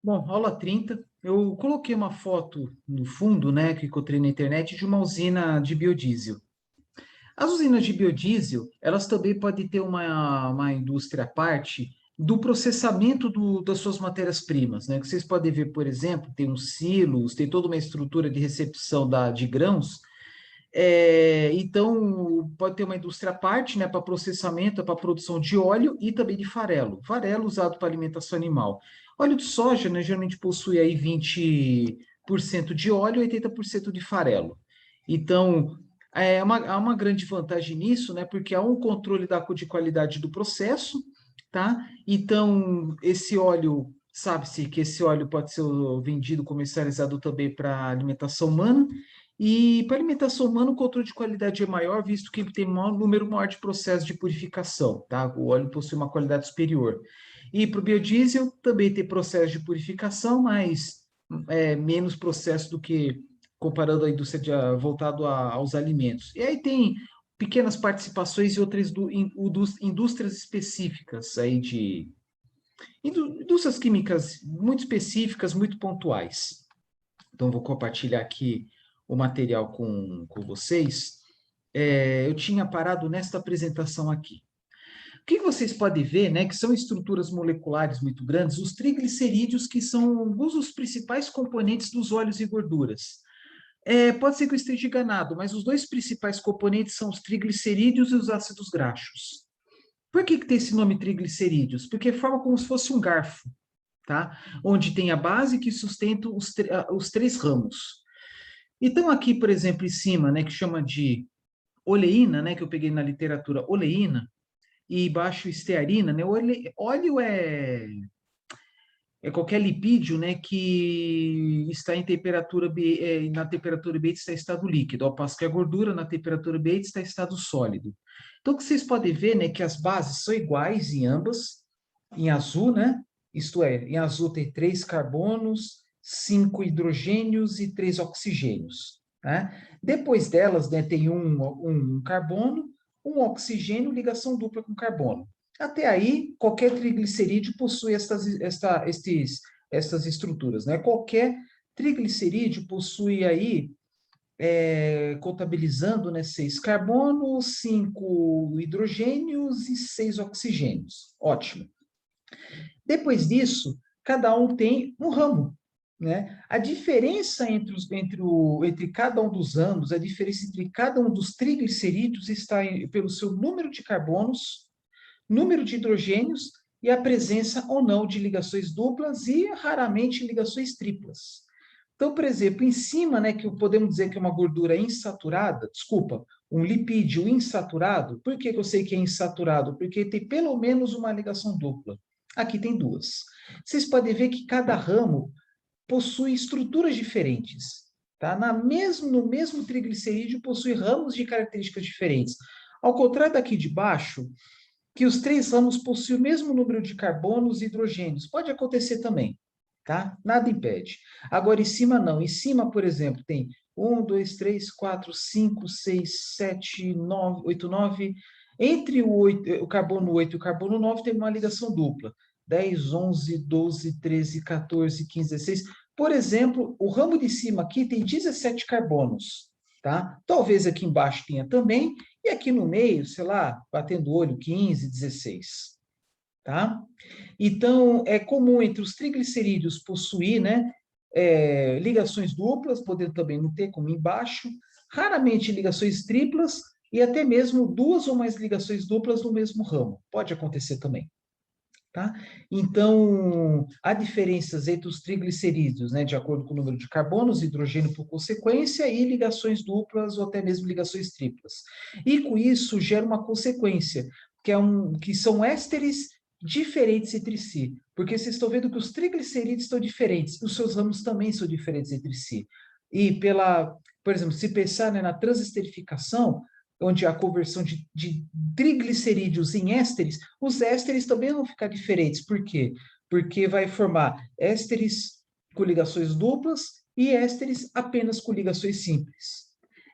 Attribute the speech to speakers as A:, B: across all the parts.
A: Bom, aula 30. Eu coloquei uma foto no fundo, né, que encontrei na internet, de uma usina de biodiesel. As usinas de biodiesel, elas também podem ter uma indústria à parte do processamento das suas matérias-primas, né? Que vocês podem ver, por exemplo, tem uns silos, tem toda uma estrutura de recepção de grãos. Então, pode ter uma indústria à parte, né, para processamento, para produção de óleo e também de farelo. Farelo usado para alimentação animal. Óleo de soja, né, geralmente possui aí 20% de óleo e 80% de farelo. Então, há uma grande vantagem nisso, né, porque há um controle de qualidade do processo, tá? Então, esse óleo, sabe-se que esse óleo pode ser vendido, comercializado também para alimentação humana, e para alimentação humana, o controle de qualidade é maior, visto que tem um número maior de processos de purificação, tá? O óleo possui uma qualidade superior. E para o biodiesel também tem processo de purificação, mas menos processo do que comparando a indústria voltado aos alimentos. E aí tem pequenas participações em outras indústrias específicas aí indústrias químicas muito específicas, muito pontuais. Então, vou compartilhar aqui o material com vocês. Eu tinha parado nesta apresentação aqui. O que vocês podem ver, né, que são estruturas moleculares muito grandes, os triglicerídeos, que são alguns dos principais componentes dos óleos e gorduras. Pode ser que eu esteja enganado, mas os dois principais componentes são os triglicerídeos e os ácidos graxos. Por que tem esse nome triglicerídeos? Porque forma como se fosse um garfo, tá? Onde tem a base que sustenta os três ramos. Então, aqui, por exemplo, em cima, né, que chama de oleína, né, que eu peguei na literatura oleína, e embaixo estearina, né? Óleo é qualquer lipídio, né, que está em temperatura na temperatura ambiente está em estado líquido, ao passo que a gordura na temperatura ambiente está em estado sólido. Então, o que vocês podem ver, né, que as bases são iguais em ambas, em azul, né? Isto é, em azul tem 3 carbonos, 5 hidrogênios e 3 oxigênios, né? Depois delas, né, tem um carbono, um oxigênio, ligação dupla com carbono. Até aí, qualquer triglicerídeo possui estas estruturas, né? Qualquer triglicerídeo possui aí, contabilizando, né, 6 carbonos, 5 hidrogênios e 6 oxigênios. Ótimo. Depois disso, cada um tem um ramo, né? A diferença entre cada um dos ramos, a diferença entre cada um dos triglicerídeos está pelo seu número de carbonos, número de hidrogênios e a presença ou não de ligações duplas e, raramente, ligações triplas. Então, por exemplo, em cima, né, que podemos dizer que é uma gordura insaturada, desculpa, um lipídio insaturado. Por que eu sei que é insaturado? Porque tem pelo menos uma ligação dupla. Aqui tem duas. Vocês podem ver que cada ramo possui estruturas diferentes. Tá? No mesmo triglicerídeo possui ramos de características diferentes. Ao contrário daqui de baixo, que os 3 ramos possuem o mesmo número de carbonos e hidrogênios. Pode acontecer também, tá? Nada impede. Agora, em cima, não. Em cima, por exemplo, tem 1, 2, 3, 4, 5, 6, 7, 8, 9. Entre o carbono 8 e o carbono 9 tem uma ligação dupla. 10, 11, 12, 13, 14, 15, 16. Por exemplo, o ramo de cima aqui tem 17 carbonos, tá? Talvez aqui embaixo tenha também, e aqui no meio, sei lá, batendo o olho, 15, 16, tá? Então, é comum entre os triglicerídeos possuir, né, ligações duplas, podendo também não ter, como embaixo, raramente ligações triplas e até mesmo 2 ou mais ligações duplas no mesmo ramo. Pode acontecer também. Tá? Então, há diferenças entre os triglicerídeos, né, de acordo com o número de carbonos, hidrogênio por consequência, e ligações duplas ou até mesmo ligações triplas. E com isso gera uma consequência, que são ésteres diferentes entre si. Porque vocês estão vendo que os triglicerídeos estão diferentes, e os seus ramos também são diferentes entre si. E por exemplo, se pensar, né, na transesterificação, onde a conversão de triglicerídeos em ésteres, os ésteres também vão ficar diferentes. Por quê? Porque vai formar ésteres com ligações duplas e ésteres apenas com ligações simples.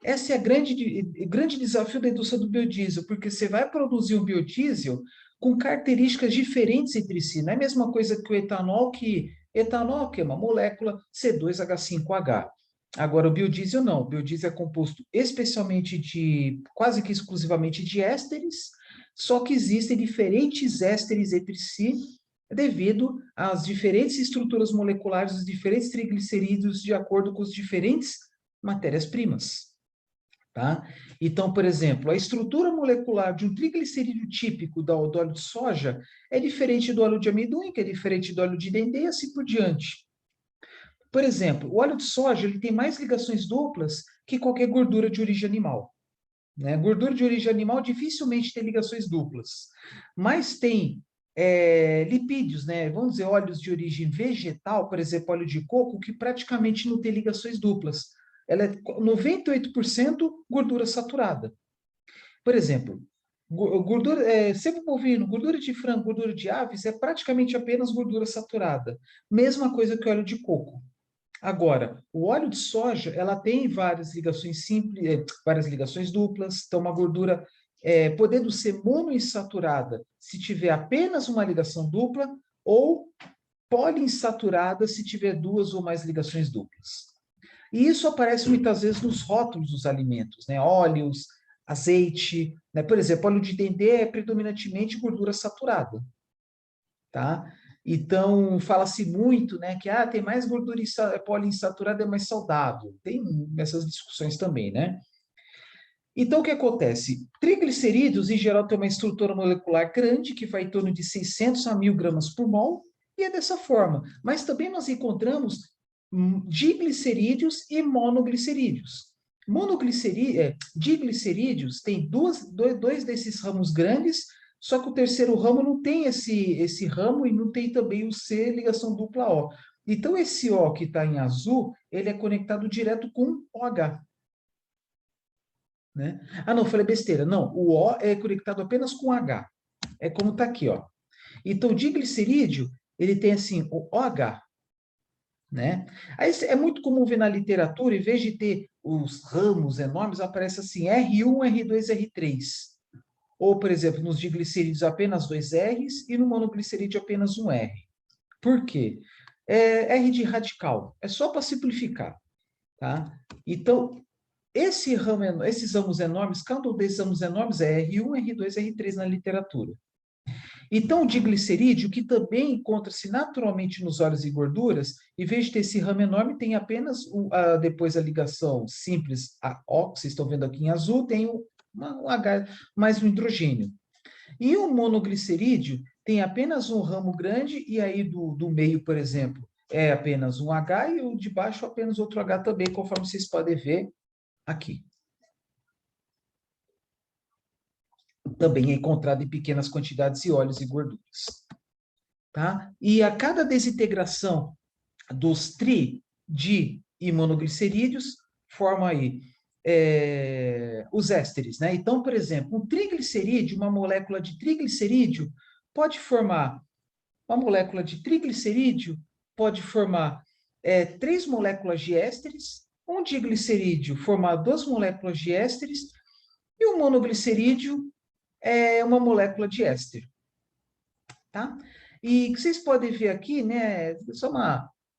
A: Esse é o grande desafio da indústria do biodiesel, porque você vai produzir um biodiesel com características diferentes entre si. Não é a mesma coisa que o etanol, que Etanol, que é uma molécula, C2H5H. Agora, o biodiesel não. O biodiesel é composto especialmente quase que exclusivamente de ésteres, só que existem diferentes ésteres entre si, devido às diferentes estruturas moleculares dos diferentes triglicerídeos de acordo com as diferentes matérias-primas. Tá? Então, por exemplo, a estrutura molecular de um triglicerídeo típico do óleo de soja é diferente do óleo de amendoim, que é diferente do óleo de dendê, e assim por diante. Por exemplo, o óleo de soja ele tem mais ligações duplas que qualquer gordura de origem animal. Né? Gordura de origem animal dificilmente tem ligações duplas, mas tem lipídios, né? Vamos dizer, óleos de origem vegetal, por exemplo, óleo de coco, que praticamente não tem ligações duplas. Ela é 98% gordura saturada. Por exemplo, gordura, sebo bovino, gordura de frango, gordura de aves é praticamente apenas gordura saturada. Mesma coisa que óleo de coco. Agora, o óleo de soja, ela tem várias ligações simples, várias ligações duplas, então uma gordura podendo ser monoinsaturada se tiver apenas uma ligação dupla, ou poliinsaturada se tiver duas ou mais ligações duplas. E isso aparece muitas vezes nos rótulos dos alimentos, né? Óleos, azeite, né? Por exemplo, óleo de dendê é predominantemente gordura saturada, tá? Então, fala-se muito, né, que tem mais gordura poliinsaturada, é mais saudável. Tem essas discussões também, né? Então, o que acontece? Triglicerídeos, em geral, têm uma estrutura molecular grande, que vai em torno de 600 a 1.000 gramas por mol, e é dessa forma. Mas também nós encontramos diglicerídeos e monoglicerídeos. Diglicerídeos tem dois desses ramos grandes, só que o terceiro ramo não tem esse ramo e não tem também o C ligação dupla O. Então, esse O que está em azul, ele é conectado direto com OH. Né? Não, falei besteira. Não, o O é conectado apenas com H. É como está aqui, ó. Então, o diglicerídeo, ele tem assim, o OH. Né? Aí é muito comum ver na literatura, em vez de ter os ramos enormes, aparece assim, R1, R2, R3. Ou, por exemplo, nos diglicerídeos apenas dois R's e no monoglicerídeo apenas um R. Por quê? R de radical. É só para simplificar. Tá? Então, esses ramos enormes, cada um desses ramos enormes é R1, R2, R3 na literatura. Então, o diglicerídeo, que também encontra-se naturalmente nos óleos e gorduras, em vez de ter esse ramo enorme, tem apenas depois a ligação simples, a O, que vocês estão vendo aqui em azul, tem um H mais um hidrogênio. E o monoglicerídeo tem apenas um ramo grande, e aí do meio, por exemplo, é apenas um H, e o de baixo apenas outro H também, conforme vocês podem ver aqui. Também é encontrado em pequenas quantidades de óleos e gorduras. Tá? E a cada desintegração dos di e monoglicerídeos, forma aí os ésteres. Né? Então, por exemplo, um triglicerídeo, uma molécula de triglicerídeo, pode formar uma molécula de triglicerídeo, pode formar 3 moléculas de ésteres, um diglicerídeo formar 2 moléculas de ésteres, e o monoglicerídeo é uma molécula de éster. Tá? E vocês podem ver aqui, né, só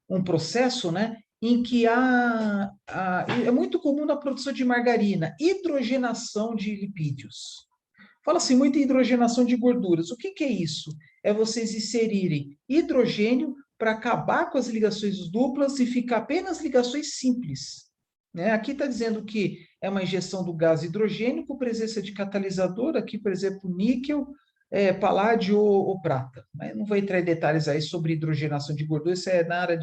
A: um processo, né, em que é muito comum na produção de margarina, hidrogenação de lipídios. Fala-se muito em hidrogenação de gorduras. O que é isso? É vocês inserirem hidrogênio para acabar com as ligações duplas e ficar apenas ligações simples. Né? Aqui está dizendo que é uma injeção do gás hidrogênio com presença de catalisador, aqui, por exemplo, níquel, paládio ou prata. Mas não vou entrar em detalhes aí sobre hidrogenação de gordura, isso é na área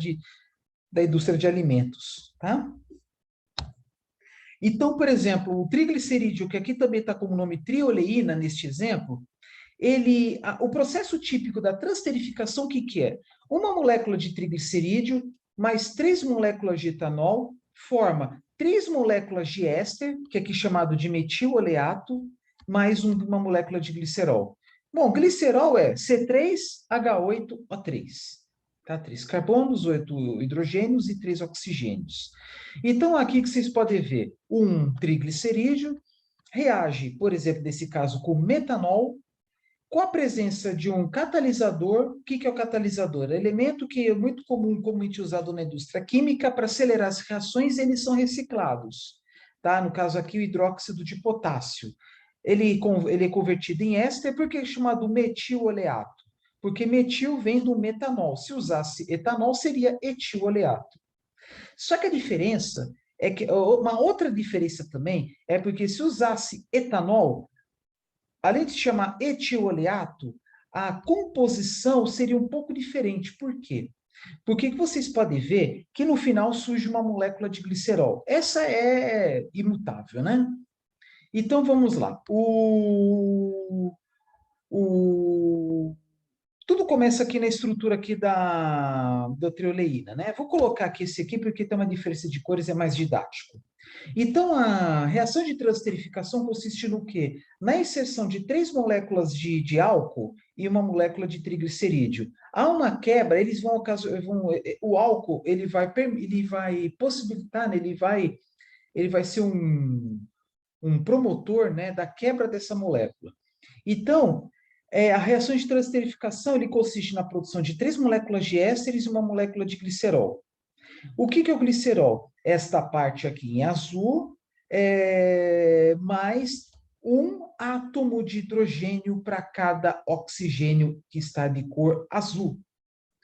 A: da indústria de alimentos. Tá? Então, por exemplo, o triglicerídeo, que aqui também está como nome trioleína, neste exemplo, o processo típico da transterificação, o que é? Uma molécula de triglicerídeo mais 3 moléculas de etanol forma 3 moléculas de éster, que aqui é chamado de metiloleato, mais uma molécula de glicerol. Bom, glicerol é C3H8O3. Tá? 3 carbonos, 8 hidrogênios e 3 oxigênios. Então, aqui que vocês podem ver, um triglicerídeo reage, por exemplo, nesse caso, com metanol, Com a presença de um catalisador, o que é o catalisador? Elemento que é muito comum, comumente usado na indústria química para acelerar as reações, eles são reciclados. Tá? No caso aqui, o hidróxido de potássio. Ele é convertido em éster porque é chamado metioleato. Porque metil vem do metanol. Se usasse etanol, seria etioleato. Só que a diferença é que, uma outra diferença também, é porque se usasse etanol, além de se chamar etioleato, a composição seria um pouco diferente. Por quê? Porque vocês podem ver que no final surge uma molécula de glicerol. Essa é imutável, né? Então vamos lá. Tudo começa aqui na estrutura aqui da trioleína, né? Vou colocar aqui esse aqui porque tem uma diferença de cores, é mais didático. Então, a reação de transesterificação consiste no quê? Na inserção de 3 moléculas de álcool e uma molécula de triglicerídeo. Há uma quebra, o álcool ele vai possibilitar, né, ele vai ser um promotor, né, da quebra dessa molécula. Então, a reação de transesterificação ele consiste na produção de 3 moléculas de ésteres e uma molécula de glicerol. O que é o glicerol? Esta parte aqui em azul, mais um átomo de hidrogênio para cada oxigênio que está de cor azul,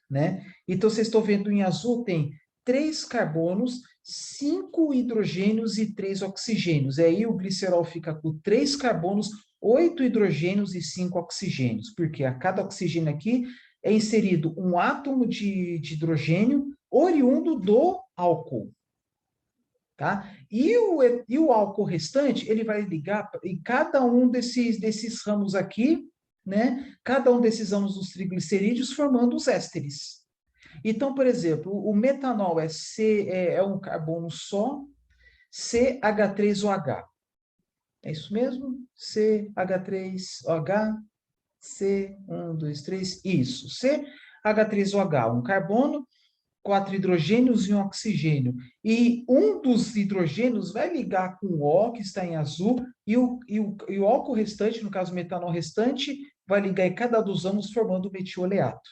A: né? Então, vocês estão vendo em azul tem 3 carbonos, 5 hidrogênios e 3 oxigênios. E aí o glicerol fica com 3 carbonos, 8 hidrogênios e 5 oxigênios, porque a cada oxigênio aqui é inserido um átomo de hidrogênio oriundo do álcool. Tá? E o álcool restante, ele vai ligar em cada um desses ramos aqui, né? Cada um desses ramos dos triglicerídeos formando os ésteres. Então, por exemplo, o metanol é um carbono só, CH3OH. É isso mesmo? CH3OH, C1, 2, 3, isso. CH3OH, um carbono, 4 hidrogênios e um oxigênio. E um dos hidrogênios vai ligar com o O, que está em azul, e o álcool restante, no caso o metanol restante, vai ligar em cada dos ramos formando o metioleato.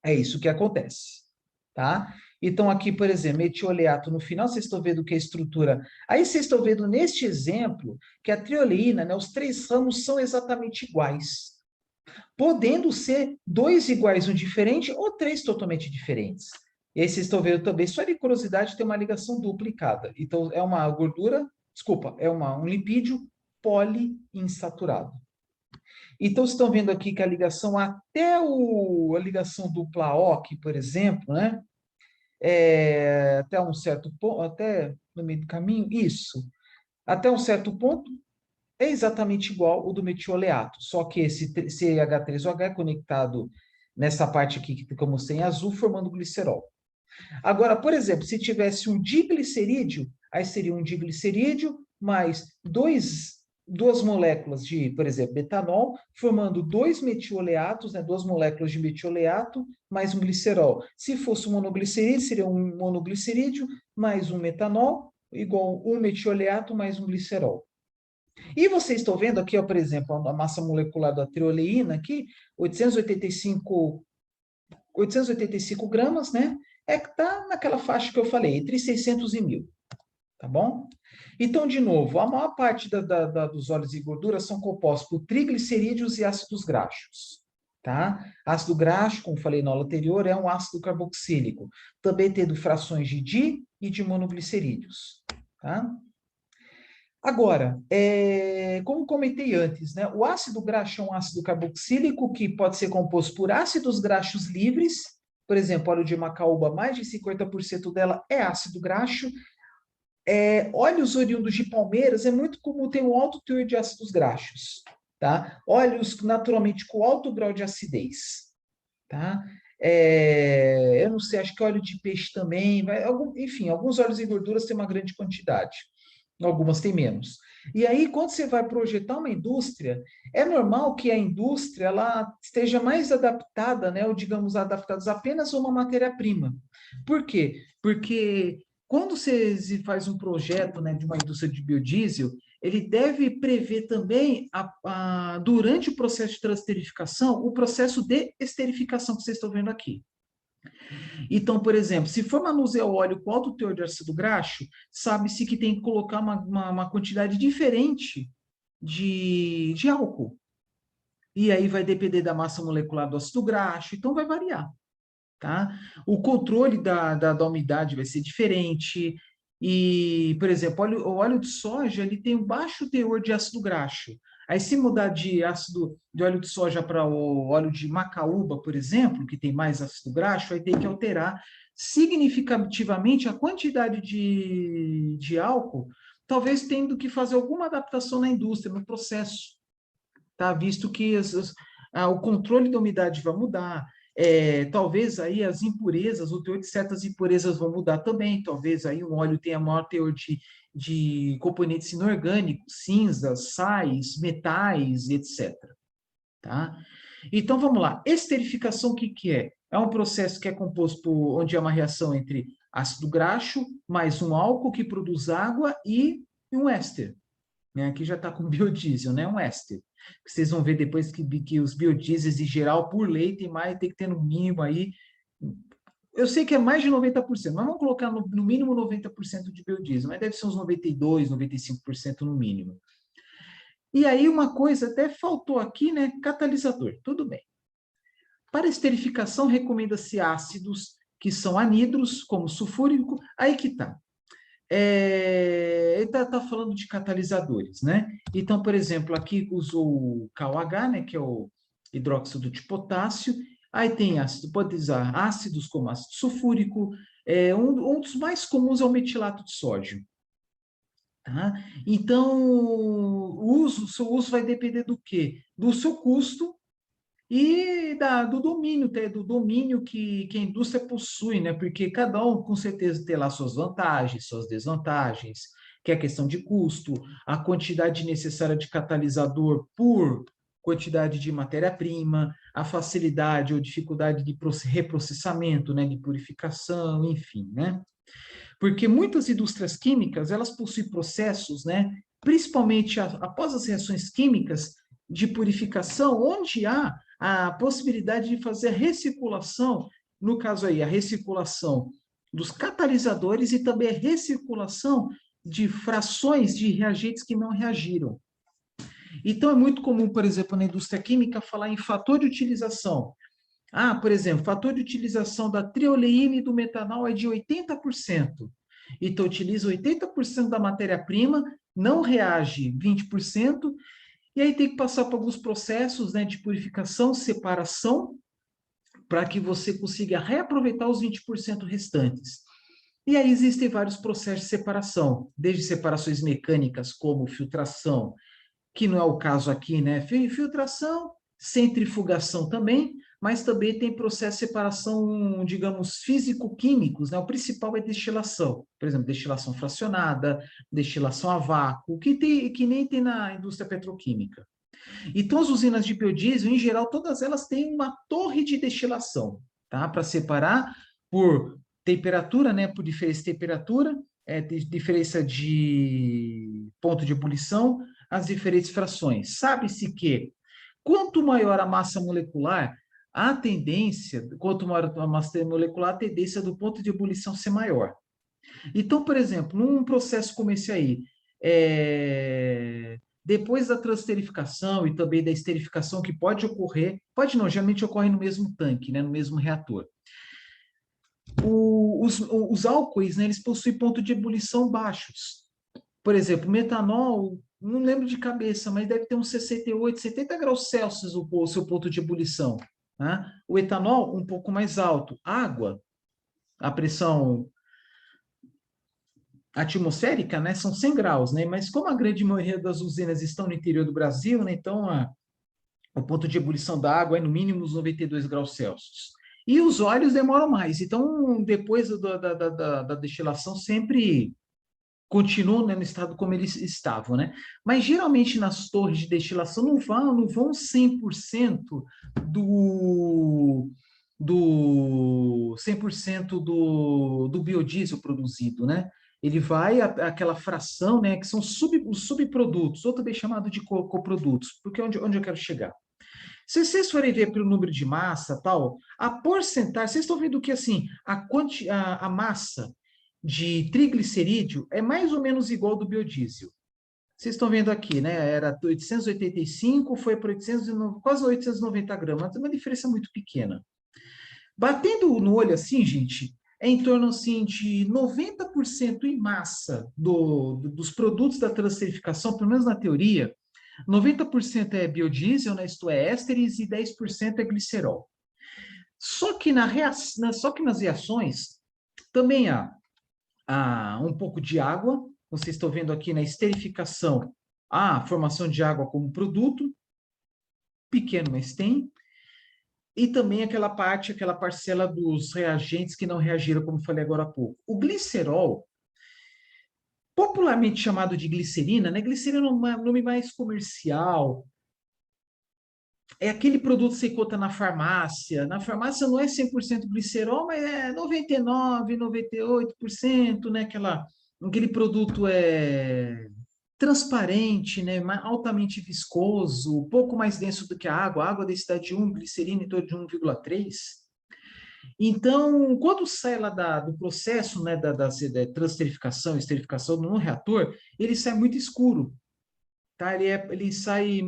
A: É isso que acontece, tá? Então, aqui, por exemplo, metioleato, no final, vocês estão vendo que a estrutura... Aí, vocês estão vendo neste exemplo que a trioleína, né, os 3 ramos são exatamente iguais, podendo ser 2 iguais, um diferente, ou 3 totalmente diferentes. E aí, vocês estão vendo também, só de curiosidade, tem uma ligação duplicada. Então, é uma gordura, desculpa, um lipídio poliinsaturado. Então, vocês estão vendo aqui que a ligação a ligação dupla OC, por exemplo, né? Até um certo ponto, até no meio do caminho, isso. Até um certo ponto, é exatamente igual ao do metioleato, só que esse CH3OH é conectado nessa parte aqui que eu mostrei em azul, formando glicerol. Agora, por exemplo, se tivesse um diglicerídeo, aí seria um diglicerídeo mais duas moléculas de, por exemplo, metanol, formando 2 metioleatos, né, 2 moléculas de metioleato, mais um glicerol. Se fosse um monoglicerídeo, seria um monoglicerídeo mais um metanol, igual um metioleato mais um glicerol. E vocês estão vendo aqui, ó, por exemplo, a massa molecular da trioleína aqui, 885 gramas, né? É que está naquela faixa que eu falei, entre 600 e 1000, tá bom? Então, de novo, a maior parte dos óleos e gorduras são compostos por triglicerídeos e ácidos graxos, tá? Ácido graxo, como falei na aula anterior, é um ácido carboxílico, também tendo frações de di e de monoglicerídeos, tá? Agora, como comentei antes, né, o ácido graxo é um ácido carboxílico que pode ser composto por ácidos graxos livres, por exemplo, óleo de macaúba, mais de 50% dela é ácido graxo. Óleos oriundos de palmeiras é muito comum ter um alto teor de ácidos graxos, tá? Óleos naturalmente com alto grau de acidez, tá? Eu não sei, acho que óleo de peixe também, enfim, alguns óleos e gorduras têm uma grande quantidade. Algumas têm menos. E aí, quando você vai projetar uma indústria, é normal que a indústria ela esteja mais adaptada, né, ou digamos, adaptados apenas a uma matéria-prima. Por quê? Porque quando você faz um projeto, né, de uma indústria de biodiesel, ele deve prever também, durante o processo de transesterificação, o processo de esterificação que vocês estão vendo aqui. Então, por exemplo, se for manusear o óleo com alto teor de ácido graxo, sabe-se que tem que colocar uma quantidade diferente de álcool. E aí vai depender da massa molecular do ácido graxo, então vai variar. Tá? O controle da umidade vai ser diferente. E, por exemplo, o óleo de soja ele tem um baixo teor de ácido graxo. Aí, se mudar de óleo de soja para o óleo de macaúba, por exemplo, que tem mais ácido graxo, aí tem que alterar significativamente a quantidade de álcool, talvez tendo que fazer alguma adaptação na indústria, no processo, tá? Visto que o controle da umidade vai mudar. Talvez aí as impurezas, o teor de certas impurezas vão mudar também, talvez aí um óleo tenha maior teor de componentes inorgânicos, cinzas, sais, metais, etc. Tá? Então, vamos lá. Esterificação, o que que é? É um processo que é composto onde é uma reação entre ácido graxo mais um álcool que produz água e um éster. Né? Aqui já está com biodiesel, né? Um éster. Vocês vão ver depois que os biodiesels, em geral, por lei, tem que ter no mínimo aí. Eu sei que é mais de 90%, mas vamos colocar no mínimo 90% de biodiesel, mas deve ser uns 92%, 95% no mínimo. E aí, uma coisa até faltou aqui, né? Catalisador. Tudo bem. Para esterificação, recomenda-se ácidos que são anidros, como sulfúrico. Aí que está. Ele está falando de catalisadores, né? Então, por exemplo, aqui usou o KOH, né, que é o hidróxido de potássio. Aí tem ácido, pode usar ácidos como ácido sulfúrico. Um dos mais comuns é o metilato de sódio. Tá? Então, o seu uso vai depender do quê? Do seu custo e do domínio que a indústria possui, né? Porque cada um, com certeza, tem lá suas vantagens, suas desvantagens, que é a questão de custo, a quantidade necessária de catalisador por quantidade de matéria-prima, a facilidade ou dificuldade de reprocessamento, né? De purificação, enfim, né? Porque muitas indústrias químicas, elas possuem processos, né? Principalmente após as reações químicas de purificação, onde há a possibilidade de fazer a recirculação, no caso aí, a recirculação dos catalisadores e também a recirculação de frações de reagentes que não reagiram. Então, é muito comum, por exemplo, na indústria química, falar em fator de utilização. Por exemplo, fator de utilização da trioleína e do metanol é de 80%. Então, utiliza 80% da matéria-prima, não reage 20%, e aí tem que passar por alguns processos, né, de purificação, separação, para que você consiga reaproveitar os 20% restantes. E aí existem vários processos de separação, desde separações mecânicas, como filtração, que não é o caso aqui, né? Filtração, centrifugação também, mas também tem processo de separação, digamos, físico-químicos, né? O principal é destilação, por exemplo, destilação fracionada, destilação a vácuo, que nem tem na indústria petroquímica. Então, as usinas de biodiesel, em geral, todas elas têm uma torre de destilação, tá? Para separar por temperatura, né? Por diferença de temperatura, diferença de ponto de ebulição, as diferentes frações. Sabe-se que quanto maior a massa molecular, quanto maior a massa molecular, a tendência do ponto de ebulição ser maior. Então, por exemplo, num processo como esse aí, depois da transesterificação e também da esterificação que pode ocorrer, pode não, geralmente ocorre no mesmo tanque, né, no mesmo reator. Os álcoois, né, eles possuem ponto de ebulição baixos. Por exemplo, metanol, não lembro de cabeça, mas deve ter uns 68, 70 graus Celsius o seu ponto de ebulição. Né? O etanol, um pouco mais alto. Água, a pressão atmosférica, né, são 100 graus, né? Mas como a grande maioria das usinas estão no interior do Brasil, né, então o ponto de ebulição da água é no mínimo uns 92 graus Celsius. E os óleos demoram mais, então depois da destilação sempre continuam, né, no estado como eles estavam, né? Mas geralmente nas torres de destilação não vão 100% do 100% do biodiesel produzido, né? Ele vai aquela fração, né, que são os subprodutos, ou também chamado de coprodutos, porque onde eu quero chegar? Se vocês forem ver pelo número de massa, tal, a porcentagem, vocês estão vendo que assim, a massa de triglicerídeo é mais ou menos igual do biodiesel. Vocês estão vendo aqui, né? Era 885, foi para 809, quase 890 gramas, uma diferença muito pequena. Batendo no olho assim, gente, é em torno assim de 90% em massa dos produtos da transterificação, pelo menos na teoria, 90% é biodiesel, né, isto é, ésteres, e 10% é glicerol. Só que, só que nas reações também há um pouco de água, vocês estão vendo aqui na esterificação, a formação de água como produto, pequeno, mas tem, e também aquela parcela dos reagentes que não reagiram, como falei agora há pouco. O glicerol, popularmente chamado de glicerina, né? Glicerina é um nome mais comercial, é aquele produto que você encontra na farmácia. Na farmácia não é 100% glicerol, mas é 99, 98%, né? Aquele produto é transparente, né? Altamente viscoso, um pouco mais denso do que a água. A água é densidade de 1, glicerina em torno de 1,3. Então, quando sai lá do processo, né, da transterificação, esterificação no reator, ele sai muito escuro, tá? Ele sai,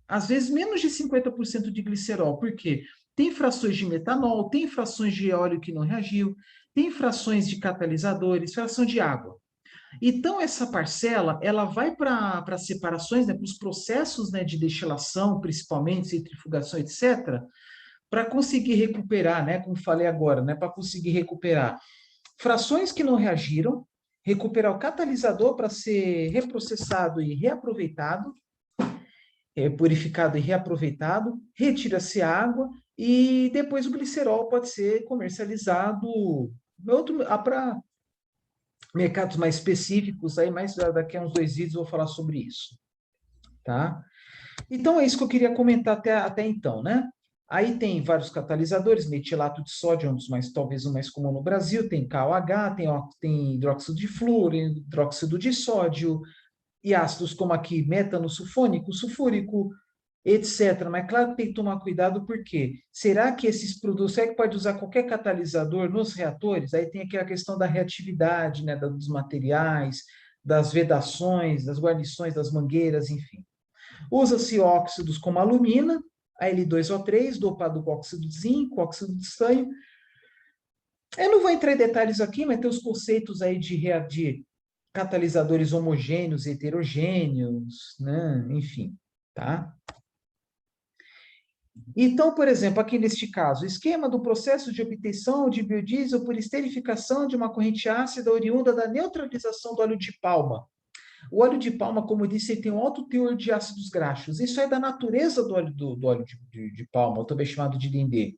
A: às vezes, menos de 50% de glicerol. Por quê? Tem frações de metanol, tem frações de óleo que não reagiu, tem frações de catalisadores, fração de água. Então, essa parcela, ela vai para separações, né, para os processos, né, de destilação, principalmente, centrifugação, etc., para conseguir recuperar, né, como falei agora, né, para conseguir recuperar frações que não reagiram, recuperar o catalisador para ser reprocessado e reaproveitado, purificado e reaproveitado, retira-se a água e depois o glicerol pode ser comercializado para mercados mais específicos, aí mais daqui a uns 2 vídeos eu vou falar sobre isso, tá? Então é isso que eu queria comentar até então, né? Aí tem vários catalisadores, metilato de sódio é um dos mais, talvez o mais comum no Brasil, tem KOH, tem hidróxido de flúor, hidróxido de sódio, e ácidos como aqui, metano sulfônico, sulfúrico, etc. Mas claro que tem que tomar cuidado, porque será que esses produtos, será que pode usar qualquer catalisador nos reatores? Aí tem aqui a questão da reatividade, né, dos materiais, das vedações, das guarnições, das mangueiras, enfim. Usa-se óxidos como alumina, Al2O3, dopado com óxido de zinco, óxido de estanho. Eu não vou entrar em detalhes aqui, mas tem os conceitos aí de catalisadores homogêneos e heterogêneos, né? Enfim, tá? Então, por exemplo, aqui neste caso, esquema do processo de obtenção de biodiesel por esterificação de uma corrente ácida oriunda da neutralização do óleo de palma. O óleo de palma, como eu disse, ele tem um alto teor de ácidos graxos. Isso é da natureza do óleo de palma, ou também chamado de dendê.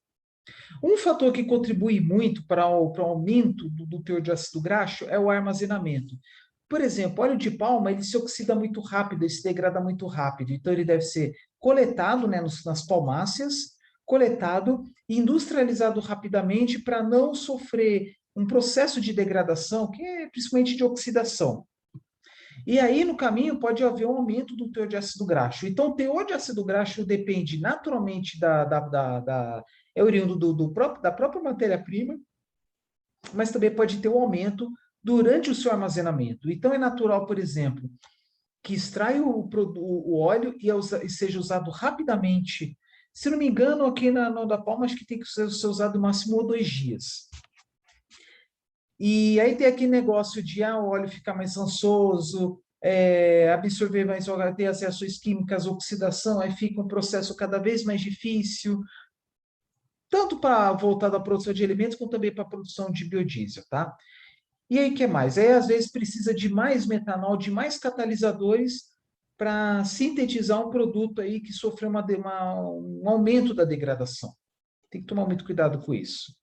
A: Um fator que contribui muito para o aumento do teor de ácido graxo é o armazenamento. Por exemplo, óleo de palma, ele se oxida muito rápido, ele se degrada muito rápido. Então, ele deve ser coletado, né, nas palmáceas, coletado e industrializado rapidamente para não sofrer um processo de degradação, que é principalmente de oxidação. E aí, no caminho, pode haver um aumento do teor de ácido graxo. Então, o teor de ácido graxo depende naturalmente é oriundo da própria matéria-prima, mas também pode ter um aumento durante o seu armazenamento. Então, é natural, por exemplo, que extrai o óleo e seja usado rapidamente. Se não me engano, aqui na da palma, acho que tem que ser usado no máximo 2 dias. E aí tem aquele negócio de o óleo ficar mais rançoso, absorver mais, ter as reações químicas, oxidação, aí fica um processo cada vez mais difícil, tanto para voltar à produção de alimentos, como também para a produção de biodiesel, tá? E aí, o que mais? Aí, às vezes, precisa de mais metanol, de mais catalisadores para sintetizar um produto aí que sofreu um aumento da degradação. Tem que tomar muito cuidado com isso.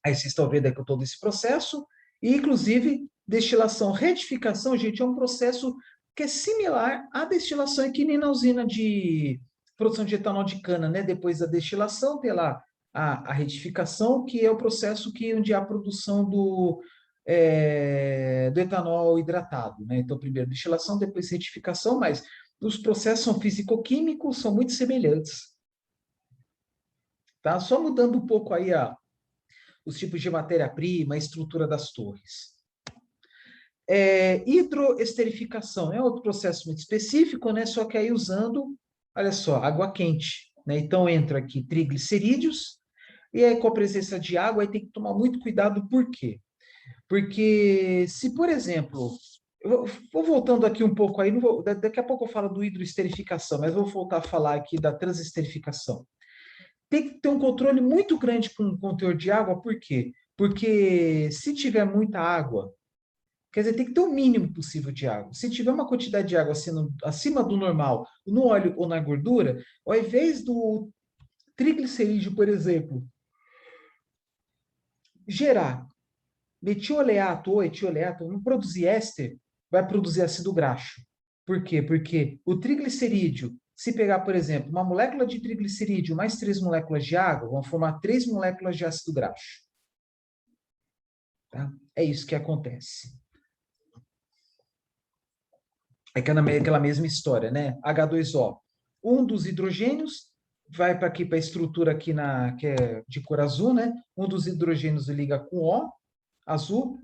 A: Aí vocês estão vendo aqui todo esse processo, e inclusive destilação, retificação, gente, é um processo que é similar à destilação aqui nem na usina de produção de etanol de cana, né? Depois da destilação, tem lá a retificação, que é o processo onde há a produção do etanol hidratado, né? Então, primeiro destilação, depois retificação, mas os processos são físico-químicos, são muito semelhantes, tá? Só mudando um pouco aí os tipos de matéria-prima, a estrutura das torres. Hidroesterificação é outro processo muito específico, né? Só que aí usando, olha só, água quente, né? Então entra aqui triglicerídeos, e aí com a presença de água, aí tem que tomar muito cuidado, por quê? Porque se, por exemplo, eu vou voltando aqui um pouco aí, não vou, daqui a pouco eu falo do hidroesterificação, mas vou voltar a falar aqui da transesterificação. Tem que ter um controle muito grande com o conteúdo de água, por quê? Porque se tiver muita água, quer dizer, tem que ter o mínimo possível de água. Se tiver uma quantidade de água acima do normal, no óleo ou na gordura, ao invés do triglicerídeo, por exemplo, gerar metioleato ou etioleato, não produzir éster, vai produzir ácido graxo. Por quê? Porque o triglicerídeo, se pegar, por exemplo, uma molécula de triglicerídeo mais 3 moléculas de água, vão formar 3 moléculas de ácido graxo. Tá? É isso que acontece. É aquela mesma história, né? H2O. Um dos hidrogênios vai para aqui, para a estrutura aqui que é de cor azul, né? Um dos hidrogênios liga com O, azul.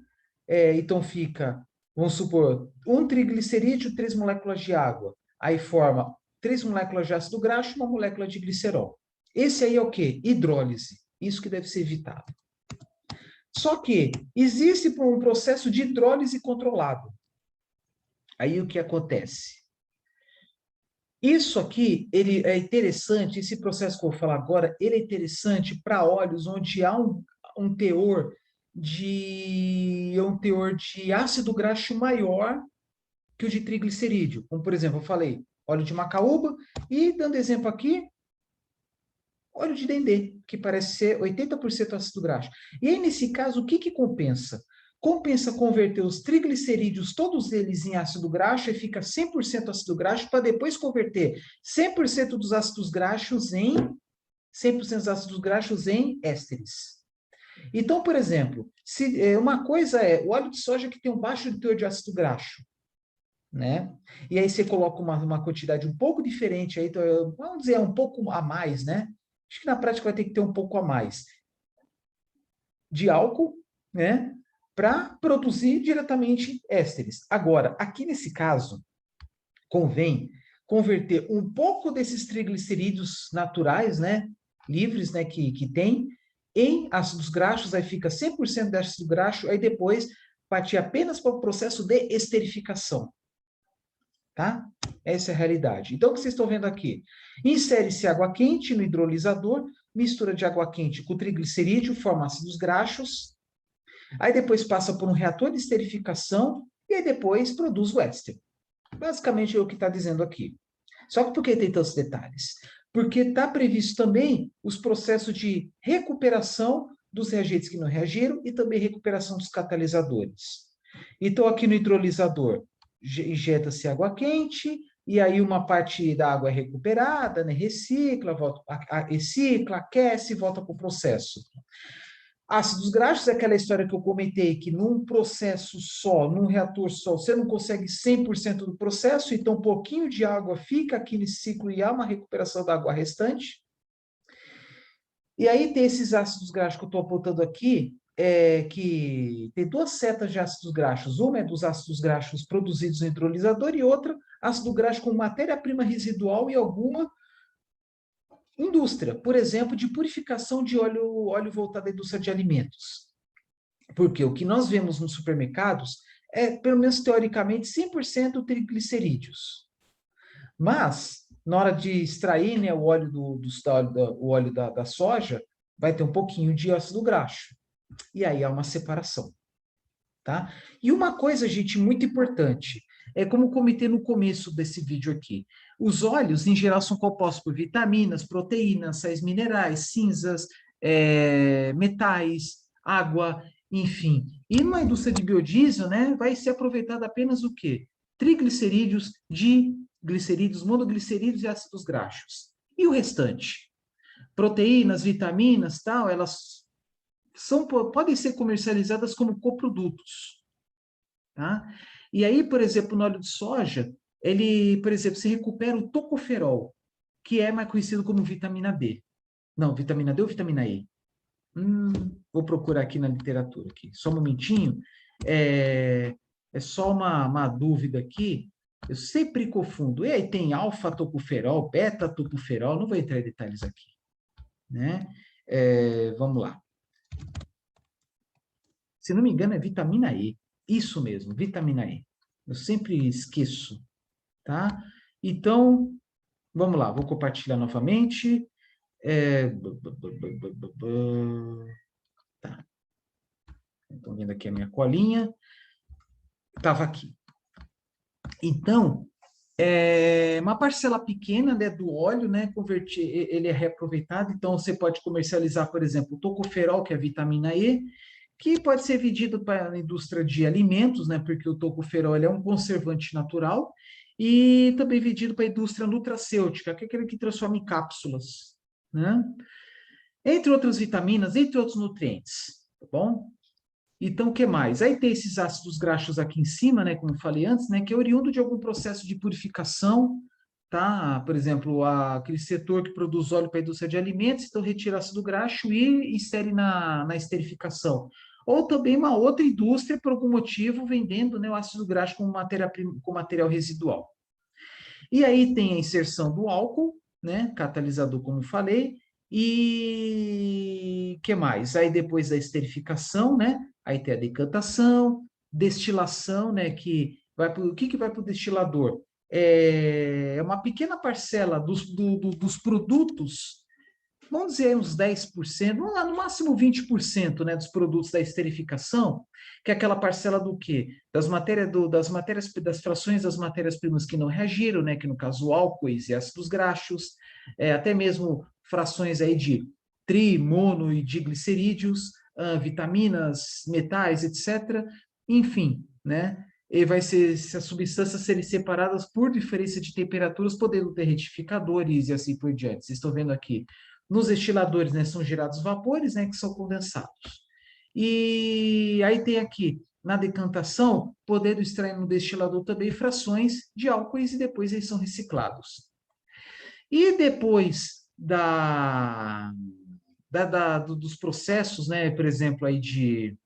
A: Então fica, vamos supor, um triglicerídeo, 3 moléculas de água. Aí forma 3 moléculas de ácido graxo, uma molécula de glicerol. Esse aí é o quê? Hidrólise. Isso que deve ser evitado. Só que existe um processo de hidrólise controlado. Aí o que acontece? Isso aqui, ele é interessante, esse processo que eu vou falar agora, ele é interessante para óleos onde há um teor de ácido graxo maior que o de triglicerídeo. Como, por exemplo, eu falei óleo de macaúba e, dando exemplo aqui, óleo de dendê, que parece ser 80% ácido graxo. E aí, nesse caso, o que compensa? Compensa converter os triglicerídeos, todos eles em ácido graxo, e fica 100% ácido graxo, para depois converter 100% dos ácidos graxos em 100% dos ácidos graxos em ésteres. Então, por exemplo, uma coisa é o óleo de soja que tem um baixo teor de ácido graxo, né? E aí você coloca uma quantidade um pouco diferente, aí, então, vamos dizer, um pouco a mais, né? Acho que na prática vai ter que ter um pouco a mais de álcool, né? Para produzir diretamente ésteres. Agora, aqui nesse caso, convém converter um pouco desses triglicerídeos naturais, né? Livres, né? Que tem, em ácidos graxos, aí fica 100% de ácido graxo, aí depois partir apenas para o processo de esterificação. Tá? Essa é a realidade. Então, o que vocês estão vendo aqui? Insere-se água quente no hidrolisador, mistura de água quente com triglicerídeo, forma ácidos graxos, aí depois passa por um reator de esterificação e aí depois produz o éster. Basicamente é o que está dizendo aqui. Só que por que tem tantos detalhes? Porque está previsto também os processos de recuperação dos reagentes que não reagiram e também recuperação dos catalisadores. Então, aqui no hidrolisador, injeta-se água quente, e aí uma parte da água é recuperada, né? Recicla, recicla, aquece e volta para o processo. Ácidos graxos é aquela história que eu comentei, que num processo só, num reator só, você não consegue 100% do processo, então um pouquinho de água fica aqui nesse ciclo e há uma recuperação da água restante. E aí tem esses ácidos graxos que eu estou apontando aqui, que tem duas setas de ácidos graxos. Uma é dos ácidos graxos produzidos no hidrolisador e outra, ácido graxo com matéria-prima residual e alguma indústria, por exemplo, de purificação de óleo voltado à indústria de alimentos. Porque o que nós vemos nos supermercados é, pelo menos teoricamente, 100% triglicerídeos. Mas, na hora de extrair, né, o óleo, o óleo da soja, vai ter um pouquinho de ácido graxo. E aí há uma separação. Tá? E uma coisa, gente, muito importante, é como eu comentei no começo desse vídeo aqui. Os óleos, em geral, são compostos por vitaminas, proteínas, sais minerais, cinzas, metais, água, enfim. E numa indústria de biodiesel, né, vai ser aproveitado apenas o quê? Triglicerídeos, diglicerídeos, monoglicerídeos e ácidos graxos. E o restante? Proteínas, vitaminas, tal, elas podem ser comercializadas como coprodutos, tá? E aí, por exemplo, no óleo de soja, ele, por exemplo, se recupera o tocoferol, que é mais conhecido como vitamina D. Não, vitamina D ou vitamina E? Vou procurar aqui na literatura, aqui. Só um momentinho. É só uma dúvida aqui. Eu sempre confundo. E aí tem alfa-tocoferol, beta-tocoferol, não vou entrar em detalhes aqui, né? Vamos lá. Se não me engano, é vitamina E. Isso mesmo, vitamina E. Eu sempre esqueço, tá? Então, vamos lá, vou compartilhar novamente. Tá, estão vendo aqui a minha colinha. Estava aqui. Então, uma parcela pequena, né, do óleo, né, ele é reaproveitado, então você pode comercializar, por exemplo, o tocoferol, que é a vitamina E, que pode ser vendido para a indústria de alimentos, né, porque o tocoferol ele é um conservante natural, e também vendido para a indústria nutracêutica, que é aquele que transforma em cápsulas, né? Entre outras vitaminas, entre outros nutrientes, tá bom? Então, o que mais? Aí tem esses ácidos graxos aqui em cima, né, como eu falei antes, né, que é oriundo de algum processo de purificação, tá? Por exemplo, aquele setor que produz óleo para a indústria de alimentos, então retira ácido graxo e insere na esterificação. Ou também uma outra indústria, por algum motivo, vendendo, né, o ácido graxo como como material residual. E aí tem a inserção do álcool, né, catalisador, como eu falei, e que mais? Aí depois da esterificação, né, aí tem a decantação, destilação, né, que vai o que vai para o destilador? É uma pequena parcela dos produtos, vamos dizer uns 10%, vamos lá, no máximo 20%, né, dos produtos da esterificação, que é aquela parcela do quê? Das frações das matérias-primas que não reagiram, né, que no caso álcoois e ácidos graxos, até mesmo frações aí de mono e diglicerídeos, vitaminas, metais, etc. Enfim, né? E vai ser se as substâncias serem separadas por diferença de temperaturas, podendo ter retificadores e assim por diante. Vocês estão vendo aqui. Nos destiladores, né, são gerados vapores, né, que são condensados. E aí tem aqui, na decantação, podendo extrair no destilador também frações de álcoois e depois eles são reciclados. E depois dos processos, né, por exemplo, aí de...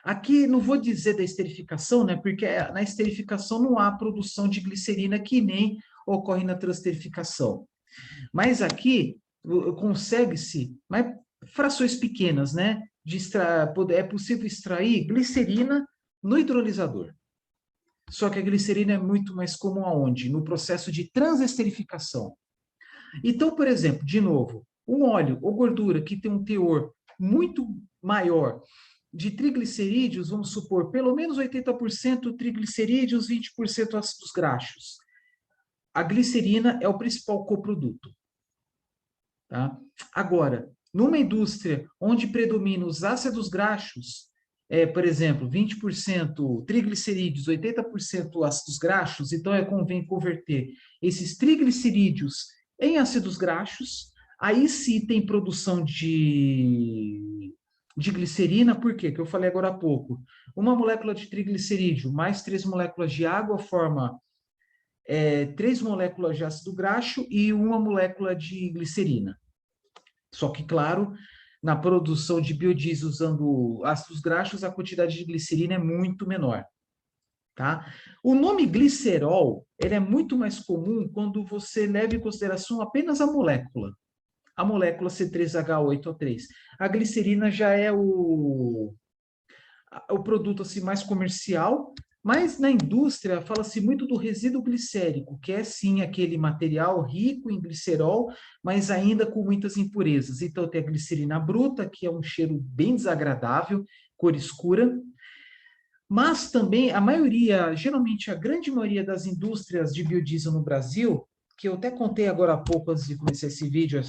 A: Aqui não vou dizer da esterificação, né, porque na esterificação não há produção de glicerina que nem ocorre na transterificação. Mas aqui consegue-se, mas frações pequenas, né? É possível extrair glicerina no hidrolisador. Só que a glicerina é muito mais comum aonde? No processo de transesterificação. Então, por exemplo, de novo, um óleo ou gordura que tem um teor muito maior de triglicerídeos, vamos supor, pelo menos 80% triglicerídeos, 20% ácidos graxos. A glicerina é o principal coproduto. Tá? Agora, numa indústria onde predominam os ácidos graxos, por exemplo, 20% triglicerídeos, 80% ácidos graxos, então convém converter esses triglicerídeos em ácidos graxos, aí sim tem produção de glicerina, por quê? Que eu falei agora há pouco. Uma molécula de triglicerídeo mais 3 moléculas de água forma 3 moléculas de ácido graxo e uma molécula de glicerina. Só que, claro, na produção de biodiesel usando ácidos graxos, a quantidade de glicerina é muito menor. Tá? O nome glicerol ele é muito mais comum quando você leva em consideração apenas a molécula C3H8O3. A glicerina já é o produto assim, mais comercial, mas na indústria fala-se muito do resíduo glicérico, que é sim aquele material rico em glicerol, mas ainda com muitas impurezas. Então tem a glicerina bruta, que é um cheiro bem desagradável, cor escura, mas também a maioria, geralmente a grande maioria das indústrias de biodiesel no Brasil, que eu até contei agora há pouco, antes de começar esse vídeo,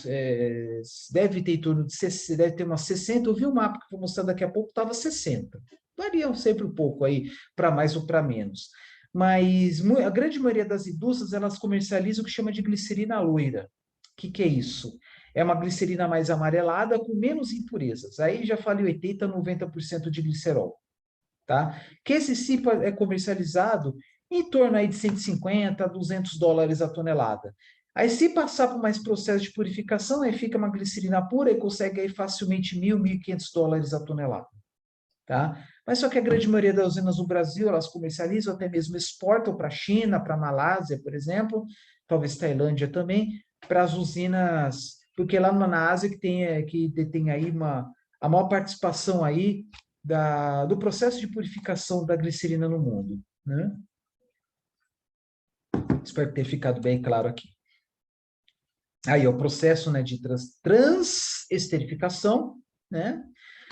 A: deve ter em torno de 60, deve ter umas 60, eu vi o mapa que vou mostrar daqui a pouco, estava 60. Variam sempre um pouco aí, para mais ou para menos. Mas a grande maioria das indústrias, elas comercializam o que chama de glicerina loira. O que é isso? é uma glicerina mais amarelada, com menos impurezas. Aí já falei 80, 90% de glicerol, tá? Que esse sim é comercializado em torno aí de 150 a US$ 200 a tonelada. Aí, se passar por mais processo de purificação, aí fica uma glicerina pura e consegue aí facilmente US$ 1.000, US$ 1.500 a tonelada, tá? Mas só que a grande maioria das usinas no Brasil, elas comercializam, até mesmo exportam para a China, para a Malásia, por exemplo, talvez Tailândia também, para as usinas, porque lá na Ásia que tem, que detém aí a maior participação aí do processo de purificação da glicerina no mundo, né? Espero ter ficado bem claro aqui. Aí, é o processo, né, de transesterificação, né?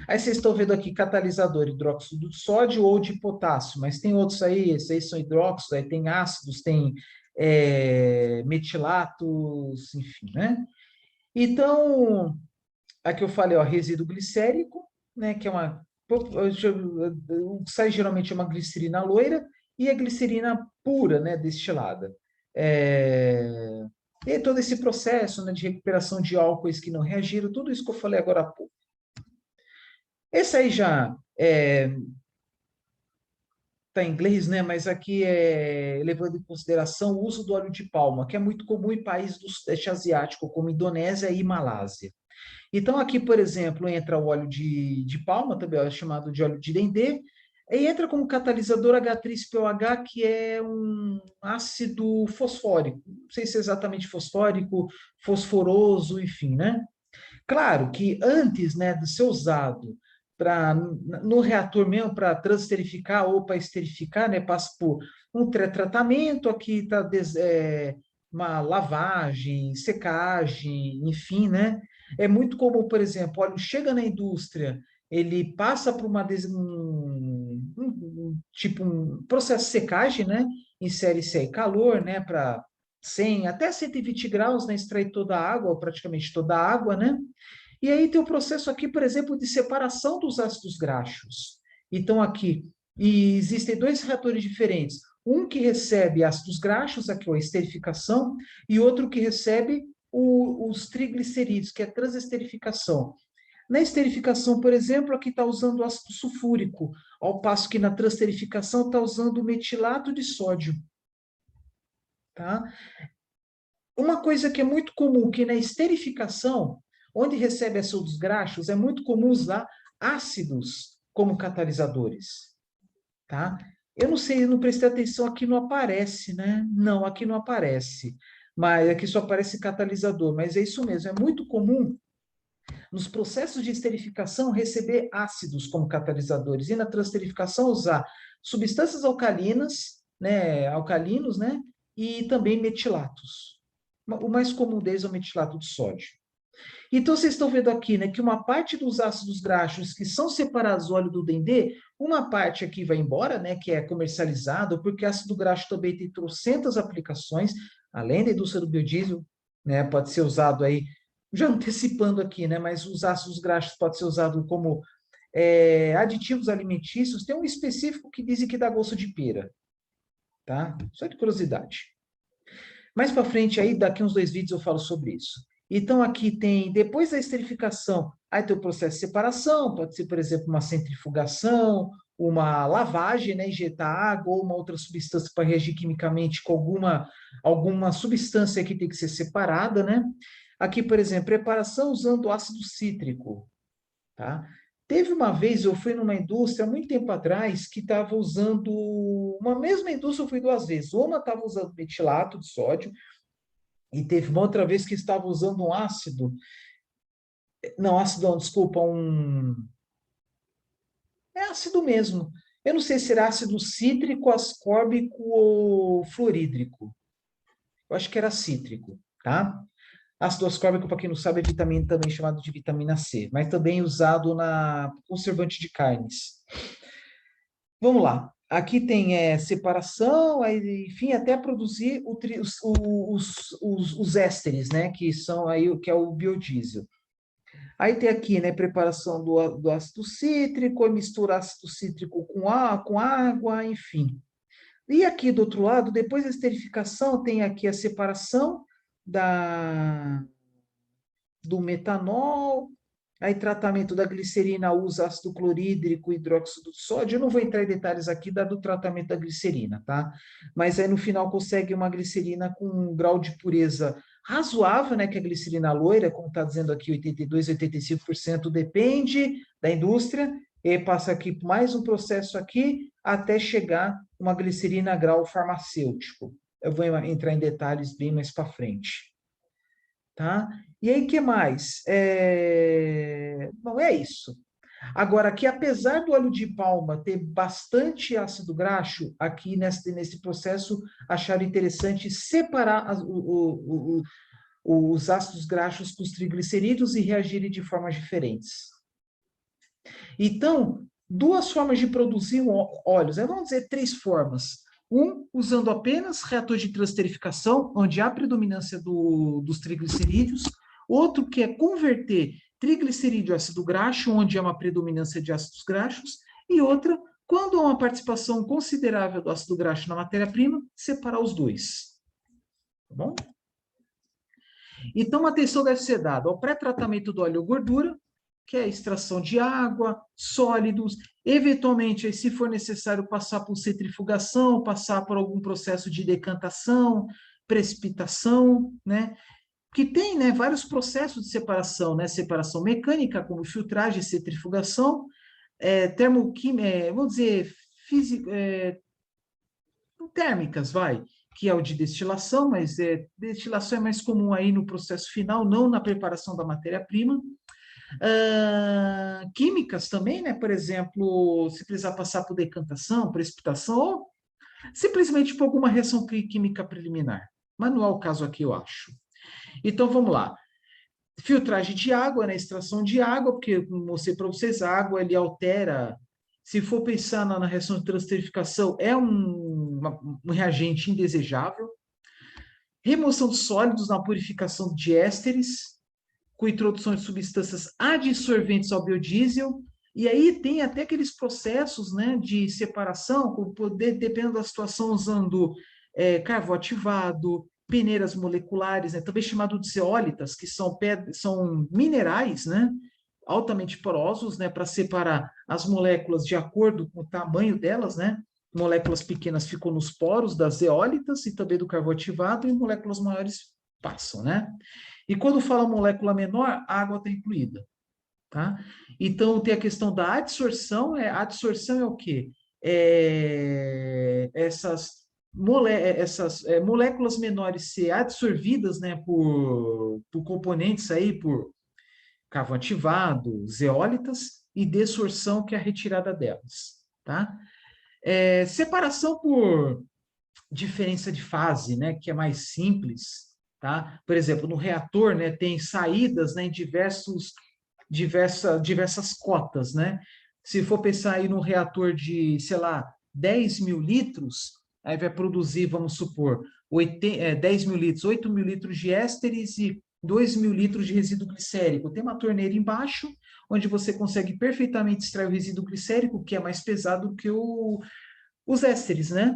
A: Aí vocês estão vendo aqui catalisador hidróxido de sódio ou de potássio, mas tem outros aí, esses aí são hidróxidos, aí tem ácidos, tem metilatos, enfim, né? Então, aqui eu falei, ó, resíduo glicérico, né, que é o que sai geralmente é uma glicerina loira e a glicerina pura, né, destilada. E todo esse processo, né, de recuperação de álcoois que não reagiram, tudo isso que eu falei agora há pouco. Esse aí já está em inglês, né? Mas aqui é levando em consideração o uso do óleo de palma, que é muito comum em países do Sudeste Asiático, como Indonésia e Malásia. Então, aqui, por exemplo, entra o óleo de palma, também é chamado de óleo de dendê, e entra como catalisador H3POH, que é um ácido fosfórico. Não sei se é exatamente fosfórico, fosforoso, enfim, né? Claro que antes, né, de ser usado no reator mesmo para transesterificar ou para esterificar, né, passa por um tratamento, aqui está uma lavagem, secagem, enfim, né? É muito comum, por exemplo, óleo chega na indústria, ele passa por tipo um processo de secagem, né? Insere-se aí calor, né, para 100 até 120 graus, né, extrair toda a água, ou praticamente toda a água, né? E aí tem o processo aqui, por exemplo, de separação dos ácidos graxos. Então, aqui, e existem dois reatores diferentes. Um que recebe ácidos graxos, aqui, ó, a esterificação, e outro que recebe os triglicerídeos, que é a transesterificação. Na esterificação, por exemplo, aqui está usando ácido sulfúrico, ao passo que na transesterificação está usando metilato de sódio. Tá? Uma coisa que é muito comum, que na esterificação, onde recebe ácidos graxos, é muito comum usar ácidos como catalisadores, tá? Eu não sei, eu não prestei atenção, aqui não aparece, né? Não, aqui não aparece. Mas aqui só aparece catalisador, mas é isso mesmo, é muito comum nos processos de esterificação receber ácidos como catalisadores e na transesterificação usar substâncias alcalinas, né, alcalinos, né, e também metilatos. O mais comum deles é o metilato de sódio. Então, vocês estão vendo aqui, né, que uma parte dos ácidos graxos que são separados do óleo do dendê, uma parte aqui vai embora, né, que é comercializado, porque ácido graxo também tem trocentas aplicações, além da indústria do biodiesel, né, pode ser usado aí, já antecipando aqui, né, mas os ácidos graxos podem ser usados como aditivos alimentícios. Tem um específico que dizem que dá gosto de pera, tá? Só de curiosidade. Mais para frente aí, daqui uns 2 vídeos eu falo sobre isso. Então, aqui tem, depois da esterificação, aí tem o processo de separação, pode ser, por exemplo, uma centrifugação, uma lavagem, né, injetar água ou uma outra substância para reagir quimicamente com alguma substância que tem que ser separada, né? Aqui, por exemplo, preparação usando ácido cítrico, tá? Teve uma vez, eu fui numa indústria, muito tempo atrás, que estava usando, uma mesma indústria eu fui 2 vezes. Uma estava usando metilato de sódio, e teve uma outra vez que estava usando um ácido, não, ácido não, desculpa, é ácido mesmo. Eu não sei se era ácido cítrico, ascórbico ou fluorídrico. Eu acho que era cítrico, tá? Ácido ascórbico, para quem não sabe, é vitamina também chamado de vitamina C, mas também usado na conservante de carnes. Vamos lá. Aqui tem separação, aí, enfim, até produzir os ésteres, né? Que são aí o que é o biodiesel. Aí tem aqui, né, preparação do ácido cítrico, mistura ácido cítrico com água, enfim. E aqui do outro lado, depois da esterificação, tem aqui a separação da, do metanol, aí tratamento da glicerina usa ácido clorídrico, hidróxido de sódio. Eu não vou entrar em detalhes aqui do tratamento da glicerina, tá? Mas aí no final consegue uma glicerina com um grau de pureza razoável, né? Que é a glicerina loira, como está dizendo aqui, 82, 85%, depende da indústria. E passa aqui por mais um processo aqui até chegar uma glicerina a grau farmacêutico. Eu vou entrar em detalhes bem mais para frente. Tá? E aí, que mais? Bom, é isso. Agora, aqui, apesar do óleo de palma ter bastante ácido graxo, aqui nesse processo, acharam interessante separar os ácidos graxos dos triglicerídeos e reagirem de formas diferentes. Então, duas formas de produzir óleos, vamos dizer três formas. Usando apenas reator de transesterificação, onde há predominância dos triglicerídeos. Outro, que é converter triglicerídeo a ácido graxo, onde há uma predominância de ácidos graxos. E outra, quando há uma participação considerável do ácido graxo na matéria-prima, separar os dois. Tá bom? Então, atenção deve ser dada ao pré-tratamento do óleo ou gordura, que é a extração de água, sólidos, eventualmente, se for necessário, passar por centrifugação, passar por algum processo de decantação, precipitação, né? Que tem, né, vários processos de separação, né? Separação mecânica, como filtragem e centrifugação, termoquímica, vamos dizer, térmicas, que é o de destilação, mas destilação é mais comum aí no processo final, não na preparação da matéria-prima. Químicas também, né? Por exemplo, se precisar passar por decantação, precipitação, ou simplesmente por alguma reação química preliminar. Mas não é o caso aqui, eu acho. Então, vamos lá. Filtragem de água, né? Extração de água, porque, como eu mostrei para vocês, a água ele altera. Se for pensar na reação de transesterificação, é um reagente indesejável. Remoção de sólidos na purificação de ésteres, com introdução de substâncias adsorventes ao biodiesel, e aí tem até aqueles processos, né, de separação, com poder, dependendo da situação, usando carvão ativado, peneiras moleculares, né, também chamado de zeólitas, que são minerais, né, altamente porosos, né, para separar as moléculas de acordo com o tamanho delas, né, moléculas pequenas ficam nos poros das zeólitas e também do carvão ativado, e moléculas maiores passam, né? E quando fala molécula menor, a água está incluída, tá? Então, tem a questão da adsorção. Adsorção é o quê? Essas moléculas menores ser adsorvidas, né, por componentes aí, por carvão ativado, zeólitas, e desorção, que é a retirada delas, tá? Separação por diferença de fase, né, que é mais simples, tá? Por exemplo, no reator, né, tem saídas, né, em diversas cotas, né? Se for pensar aí num reator de, sei lá, 10 mil litros, aí vai produzir, vamos supor, 10 mil litros, 8 mil litros de ésteres e 2 mil litros de resíduo glicérico. Tem uma torneira embaixo, onde você consegue perfeitamente extrair o resíduo glicérico, que é mais pesado que os ésteres, né?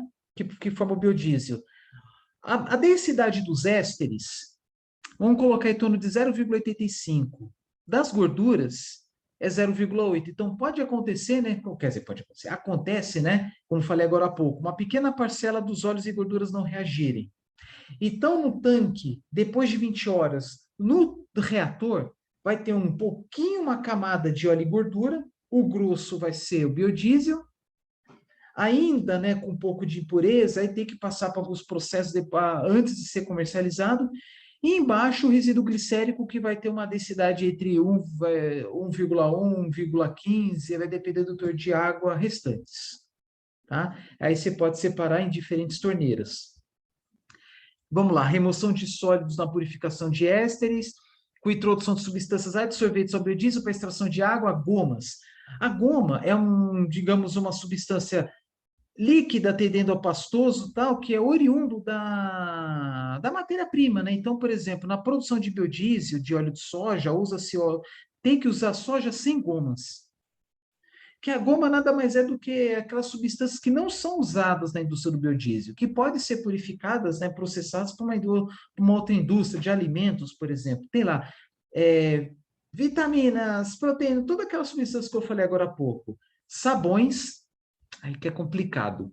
A: Que formam o biodiesel. A densidade dos ésteres, vamos colocar em torno de 0,85. Das gorduras, é 0,8. Então, pode acontecer, né? Quer dizer, pode acontecer. Acontece, né? Como falei agora há pouco, uma pequena parcela dos óleos e gorduras não reagirem. Então, no tanque, depois de 20 horas, no reator, vai ter um pouquinho, uma camada de óleo e gordura, o grosso vai ser o biodiesel, ainda, né, com um pouco de impureza, aí tem que passar por alguns processos antes de ser comercializado, e embaixo o resíduo glicérico, que vai ter uma densidade entre 1,1, 1,15, vai depender do teor de água restantes. Tá? Aí você pode separar em diferentes torneiras. Vamos lá, remoção de sólidos na purificação de ésteres, com introdução de substâncias adsorventes ao biodiesel para extração de água, gomas. A goma é digamos, uma substância líquida tendendo ao pastoso, tal, que é oriundo da matéria-prima, né? Então, por exemplo, na produção de biodiesel, de óleo de soja, tem que usar soja sem gomas. Que a goma nada mais é do que aquelas substâncias que não são usadas na indústria do biodiesel, que podem ser purificadas, né, processadas por uma outra indústria de alimentos, por exemplo. Tem lá vitaminas, proteínas, todas aquelas substâncias que eu falei agora há pouco. Sabões, aí que é complicado,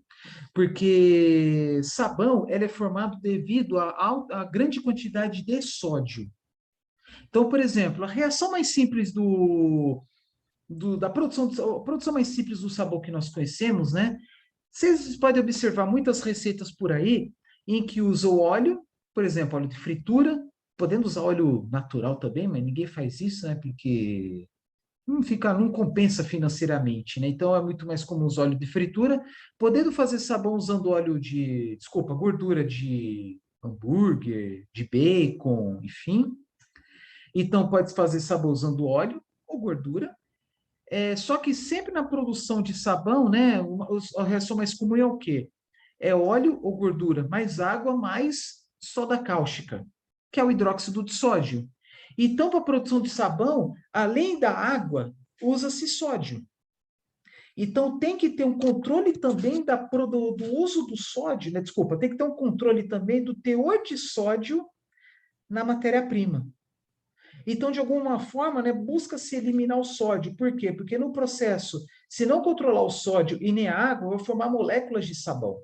A: porque sabão ele é formado devido à grande quantidade de sódio. Então, por exemplo, a reação mais simples da produção, a produção mais simples do sabão que nós conhecemos, né? Vocês podem observar muitas receitas por aí em que usam óleo, por exemplo, óleo de fritura, podendo usar óleo natural também, mas ninguém faz isso, né? Porque não compensa financeiramente, né? Então é muito mais comum usar óleo de fritura, podendo fazer sabão usando gordura de hambúrguer, de bacon, enfim. Então pode fazer sabão usando óleo ou gordura. Só que sempre na produção de sabão, né, a reação mais comum é o quê? É óleo ou gordura, mais água, mais soda cáustica, que é o hidróxido de sódio. Então, para a produção de sabão, além da água, usa-se sódio. Então, tem que ter um controle também do uso do sódio, né? Desculpa, tem que ter um controle também do teor de sódio na matéria-prima. Então, de alguma forma, né, busca-se eliminar o sódio. Por quê? Porque no processo, se não controlar o sódio e nem a água, vai formar moléculas de sabão.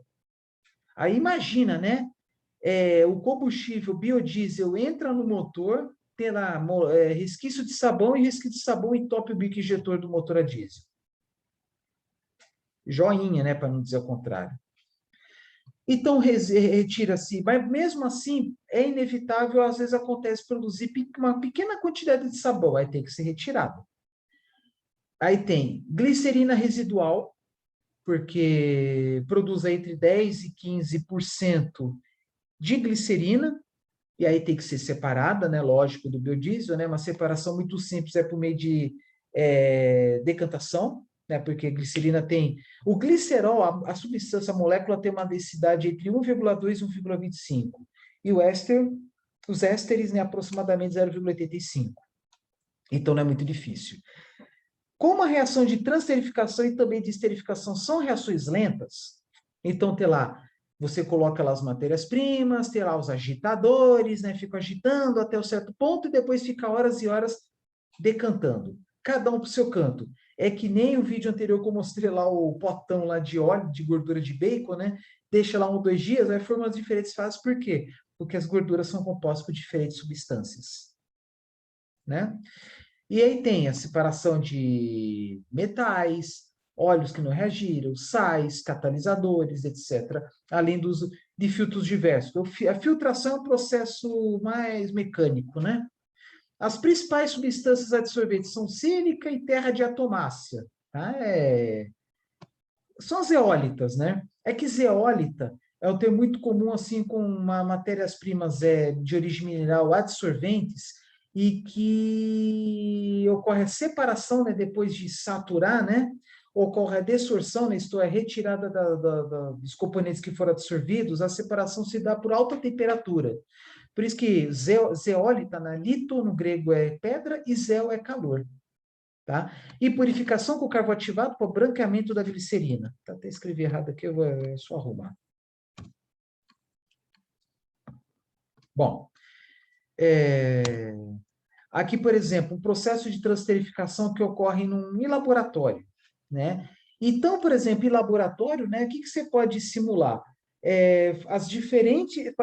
A: Aí imagina, né? O combustível biodiesel entra no motor, tem lá resquício de sabão e resquício de sabão entope o bico injetor do motor a diesel. Joinha, né? Para não dizer o contrário. Então, retira-se, mas mesmo assim, é inevitável, às vezes acontece produzir uma pequena quantidade de sabão, aí tem que ser retirado. Aí tem glicerina residual, porque produz entre 10% e 15% de glicerina, e aí tem que ser separada, né? Lógico, do biodiesel, né? Uma separação muito simples, por meio de decantação, né? Porque a glicerina tem... O glicerol, a substância, a molécula tem uma densidade entre 1,2 e 1,25. E os ésteres, né? Aproximadamente 0,85. Então, não é muito difícil. Como a reação de transesterificação e também de esterificação são reações lentas, então tem lá, você coloca lá as matérias-primas, tem lá os agitadores, né? Fica agitando até um certo ponto e depois fica horas e horas decantando. Cada um para o seu canto. É que nem o vídeo anterior que eu mostrei lá o potão lá de óleo, de gordura de bacon, né? Deixa lá 1 ou 2 dias, vai formar as diferentes fases. Por quê? Porque as gorduras são compostas por diferentes substâncias, né? E aí tem a separação de metais, óleos que não reagiram, sais, catalisadores, etc., além do uso de filtros diversos. A filtração é um processo mais mecânico, né? As principais substâncias adsorventes são sílica e terra de atomácea. Tá? São as zeólitas, né? É que zeólita é um termo muito comum assim com matérias-primas de origem mineral adsorventes e que ocorre a separação, né, depois de saturar, né? Ocorre a dessorção, né, isto é, retirada dos componentes que foram absorvidos, a separação se dá por alta temperatura. Por isso que zeólita, na lito, no grego é pedra, e zeo é calor. Tá? E purificação com carvão ativado para o branqueamento da glicerina. Tá, até escrevi errado aqui, eu vou só arrumar. Bom, aqui, por exemplo, um processo de transesterificação que ocorre em laboratório, né? Então, por exemplo, em laboratório, né, o que você pode simular? As diferentes,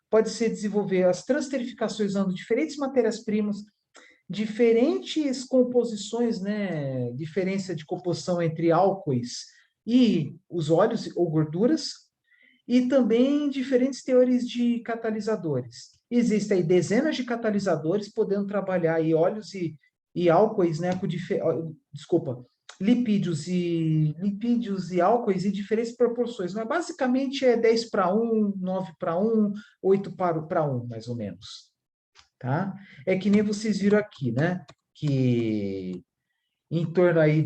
A: pode ser desenvolver as transesterificações usando diferentes matérias-primas, diferentes composições, né? Diferença de composição entre álcoois e os óleos ou gorduras, e também diferentes teores de catalisadores. Existem aí dezenas de catalisadores podendo trabalhar aí óleos e álcoois, né? Desculpa, lipídios e álcoois em diferentes proporções, mas basicamente é 10:1, 9:1, 8:1, mais ou menos. Tá? É que nem vocês viram aqui, né? Que em torno aí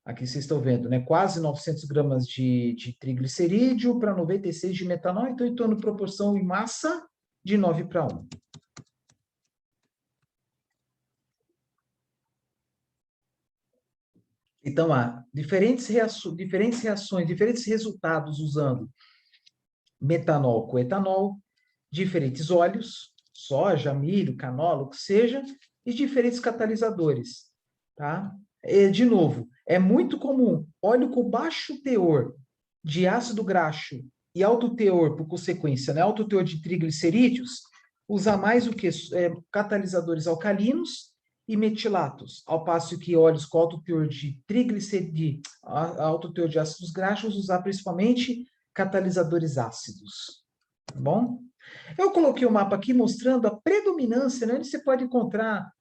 A: aqui vocês estão vendo, né? Quase 900 gramas de triglicerídeo para 96 de metanol, então em torno de proporção em massa de 9:1. Então, há diferentes reações, diferentes resultados usando metanol com etanol, diferentes óleos, soja, milho, canola, o que seja, e diferentes catalisadores, tá? De novo, é muito comum óleo com baixo teor de ácido graxo e alto teor, por consequência, né, alto teor de triglicerídeos, usar mais o que? Catalisadores alcalinos e metilatos, ao passo que óleos com alto teor de triglicerídeos, alto teor de ácidos graxos, usar principalmente catalisadores ácidos, tá bom? Eu coloquei o mapa aqui mostrando a predominância, né, onde você pode encontrar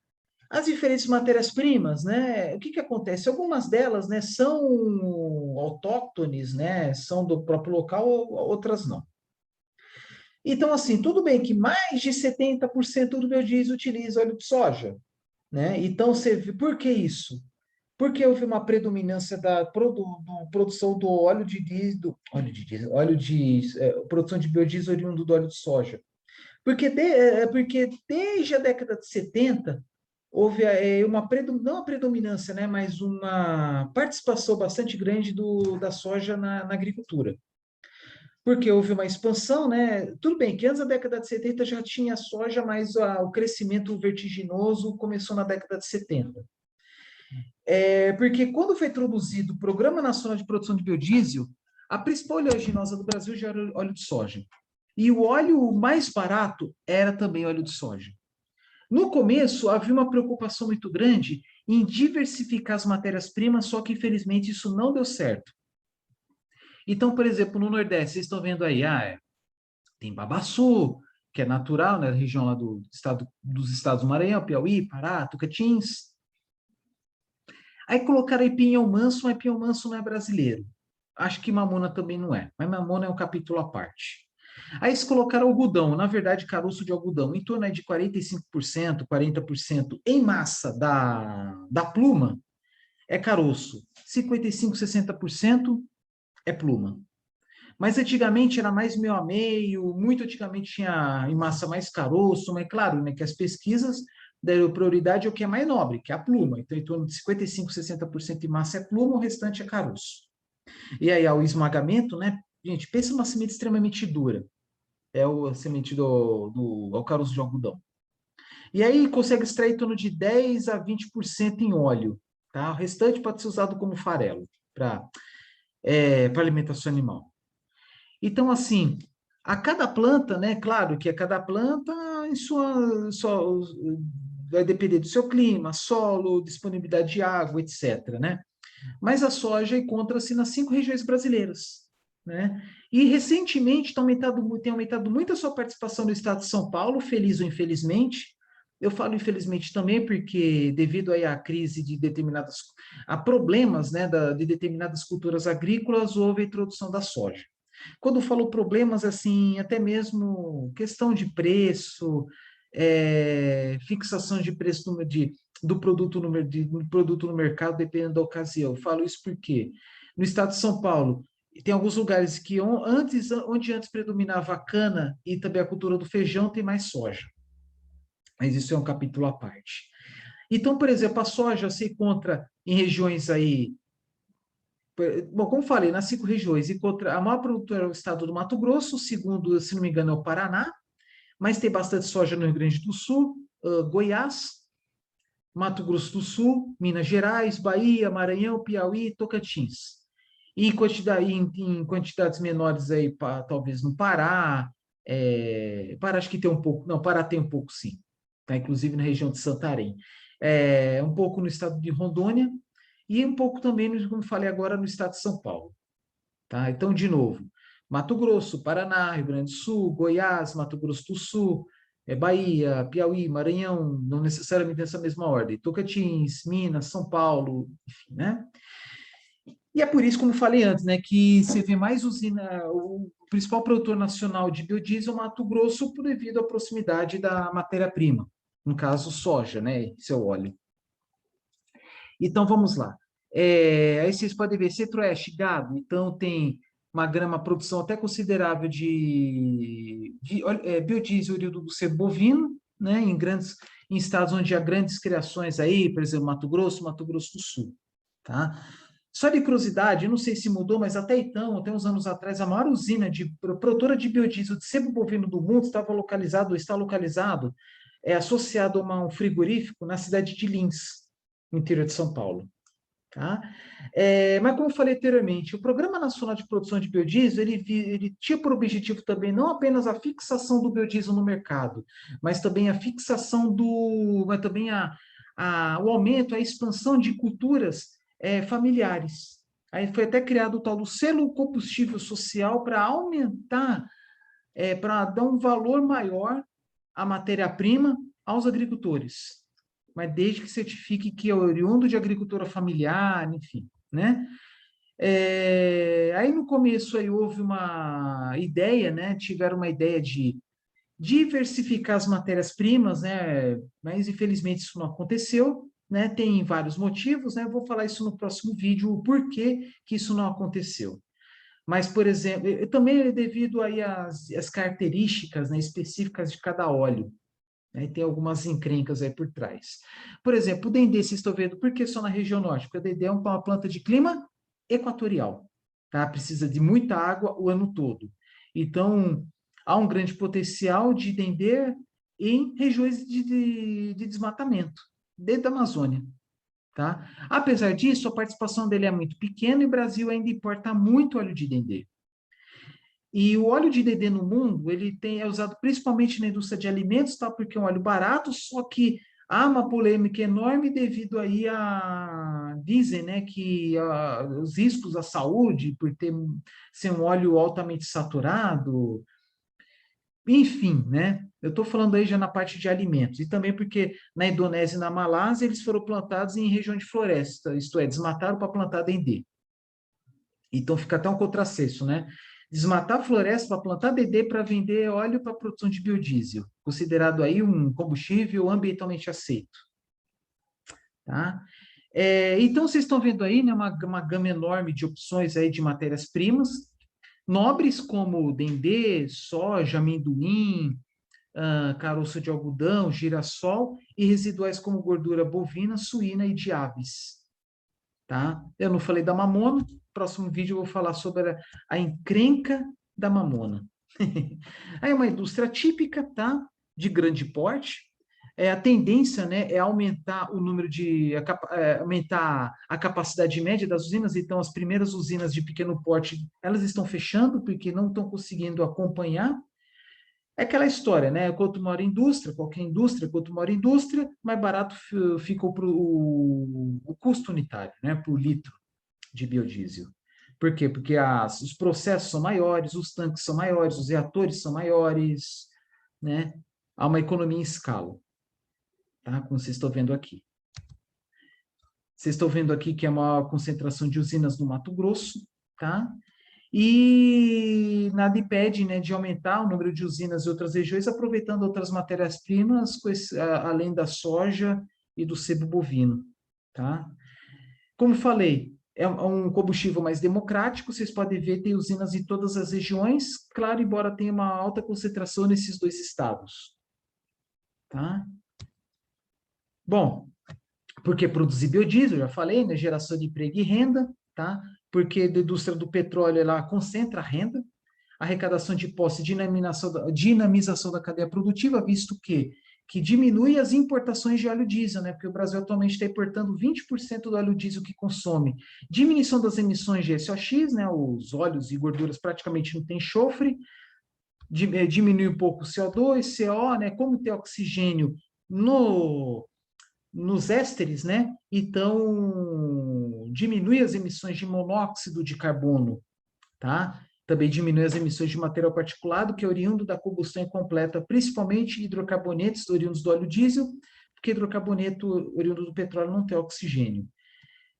A: as diferentes matérias-primas, né? O que que acontece? Algumas delas, né, são autóctones, né, são do próprio local, outras não. Então, assim, tudo bem que mais de 70% do biodiesel utiliza óleo de soja, né? Então, por que isso? Porque houve uma predominância da produção do produção de biodiesel oriundo do óleo de soja. Porque desde a década de 70 houve não a predominância, né, mas uma participação bastante grande da soja na agricultura. Porque houve uma expansão, né? Tudo bem que antes da década de 70 já tinha soja, mas o crescimento vertiginoso começou na década de 70. Porque quando foi introduzido o Programa Nacional de Produção de Biodiesel, a principal oleaginosa do Brasil já era óleo de soja. E o óleo mais barato era também óleo de soja. No começo, havia uma preocupação muito grande em diversificar as matérias-primas, só que, infelizmente, isso não deu certo. Então, por exemplo, no Nordeste, vocês estão vendo aí, tem babaçu, que é natural, né, na região lá dos estados do Maranhão, Piauí, Pará, Tocantins. Aí colocaram aí pinhão manso, mas pinhão manso não é brasileiro. Acho que mamona também não é, mas mamona é um capítulo à parte. Aí eles colocaram algodão, na verdade, caroço de algodão, em torno de 45%, 40% em massa da pluma é caroço. 55%, 60% é pluma. Mas antigamente era mais meio a meio, muito antigamente tinha em massa mais caroço, mas claro, né, que as pesquisas deram prioridade ao que é mais nobre, que é a pluma. Então, em torno de 55%, 60% de massa é pluma, o restante é caroço. E aí, ao esmagamento, né? Gente, pensa numa semente extremamente dura. É a semente ao caroço de algodão. E aí, consegue extrair em torno de 10% a 20% em óleo. Tá? O restante pode ser usado como farelo para alimentação animal. Então, assim, a cada planta, né? Claro que a cada planta vai depender do seu clima, solo, disponibilidade de água, etc., né? Mas a soja encontra-se nas 5 regiões brasileiras, né? E recentemente tem aumentado muito a sua participação no estado de São Paulo, feliz ou infelizmente. Eu falo infelizmente também porque devido aí à crise a problemas, né, de determinadas culturas agrícolas, houve a introdução da soja. Quando eu falo problemas, assim, até mesmo questão de preço, fixação de preço do produto no mercado, dependendo da ocasião. Eu falo isso porque no estado de São Paulo tem alguns lugares que onde antes predominava a cana e também a cultura do feijão, tem mais soja. Mas isso é um capítulo à parte. Então, por exemplo, a soja se encontra em regiões aí. Bom, como falei, nas 5 regiões, a maior produtora é o estado do Mato Grosso, o segundo, se não me engano, é o Paraná, mas tem bastante soja no Rio Grande do Sul, Goiás, Mato Grosso do Sul, Minas Gerais, Bahia, Maranhão, Piauí, Tocantins. E em quantidades menores aí, talvez no Pará, Pará acho que tem um pouco, não, Pará tem um pouco sim, tá? Inclusive na região de Santarém. Um pouco no estado de Rondônia, e um pouco também, como falei agora, no estado de São Paulo. Tá? Então, de novo, Mato Grosso, Paraná, Rio Grande do Sul, Goiás, Mato Grosso do Sul, Bahia, Piauí, Maranhão, não necessariamente nessa mesma ordem, Tocantins, Minas, São Paulo, enfim, né? E é por isso, como falei antes, né, que você vê mais o principal produtor nacional de biodiesel é Mato Grosso, devido à proximidade da matéria-prima, no caso, soja, né, seu óleo. Então, vamos lá. Aí vocês podem ver, centro-oeste, gado. Então, tem uma produção até considerável de biodiesel oriundo do ser bovino, né, em estados onde há grandes criações aí, por exemplo, Mato Grosso do Sul. Tá? Só de curiosidade, eu não sei se mudou, mas até então, até uns anos atrás, a maior usina de produtora de biodiesel de sebo bovino do mundo estava localizado, está localizado, associado a um frigorífico na cidade de Lins, no interior de São Paulo. Tá? Mas como eu falei anteriormente, o Programa Nacional de Produção de Biodiesel, ele tinha por objetivo também não apenas a fixação do biodiesel no mercado, mas também a fixação mas também o aumento, a expansão de culturas familiares. Aí foi até criado o tal do selo combustível social para aumentar, para dar um valor maior à matéria-prima aos agricultores, mas desde que certifique que é oriundo de agricultura familiar, enfim, né? Aí no começo aí houve uma ideia, né? Tiveram uma ideia de diversificar as matérias-primas, né? Mas infelizmente isso não aconteceu, né? Tem vários motivos, né? Eu vou falar isso no próximo vídeo, o porquê que isso não aconteceu. Mas, por exemplo, também é devido aí às características, né, específicas de cada óleo. Né, e tem algumas encrencas aí por trás. Por exemplo, o dendê, vocês estão vendo, por que só na região norte? Porque o dendê é uma planta de clima equatorial, tá? Precisa de muita água o ano todo. Então, há um grande potencial de dendê em regiões de desmatamento, dentro da Amazônia. Tá? Apesar disso, a participação dele é muito pequena e o Brasil ainda importa muito óleo de dendê. E o óleo de dendê no mundo, é usado principalmente na indústria de alimentos, tá? Porque é um óleo barato, só que há uma polêmica enorme devido aí dizem, né, que os riscos à saúde por ser um óleo altamente saturado, enfim, né? Eu estou falando aí já na parte de alimentos, e também porque na Indonésia e na Malásia eles foram plantados em região de floresta, isto é, desmataram para plantar dendê. Então fica até um contrassenso, né? Desmatar a floresta para plantar dendê para vender óleo para produção de biodiesel, considerado aí um combustível ambientalmente aceito. Tá? Então vocês estão vendo aí, né, uma gama enorme de opções aí de matérias-primas, nobres como dendê, soja, amendoim, caroço de algodão, girassol, e residuais como gordura bovina, suína e de aves. Tá? Eu não falei da mamona, próximo vídeo eu vou falar sobre a encrenca da mamona. Aí é uma indústria típica, tá? De grande porte. A tendência, né, é aumentar o número aumentar a capacidade média das usinas. Então, as primeiras usinas de pequeno porte, elas estão fechando porque não estão conseguindo acompanhar. É aquela história, né? Quanto maior indústria, qualquer indústria, quanto maior indústria, mais barato fica o custo unitário, né? Por litro de biodiesel. Por quê? Porque os processos são maiores, os tanques são maiores, os reatores são maiores, né? Há uma economia em escala, tá? Como vocês estão vendo aqui. Vocês estão vendo aqui que é uma concentração de usinas no Mato Grosso, tá? E nada impede, né, de aumentar o número de usinas em outras regiões, aproveitando outras matérias-primas, além da soja e do sebo bovino, tá? Como falei, é um combustível mais democrático, vocês podem ver, tem usinas em todas as regiões, claro, embora tenha uma alta concentração nesses dois estados, tá? Bom, porque produzir biodiesel, já falei, né, geração de emprego e renda, tá? Porque a indústria do petróleo, ela concentra a renda, arrecadação de posse, dinamização da cadeia produtiva, visto que diminui as importações de óleo diesel, né? Porque o Brasil atualmente está importando 20% do óleo diesel que consome. Diminuição das emissões de SOx, né? Os óleos e gorduras praticamente não tem enxofre, diminui um pouco o CO2, CO, né? Como tem oxigênio nos ésteres, né? Então, diminui as emissões de monóxido de carbono, tá? Também diminui as emissões de material particulado, que é oriundo da combustão incompleta, principalmente hidrocarbonetos oriundos do óleo diesel, porque hidrocarboneto oriundo do petróleo não tem oxigênio.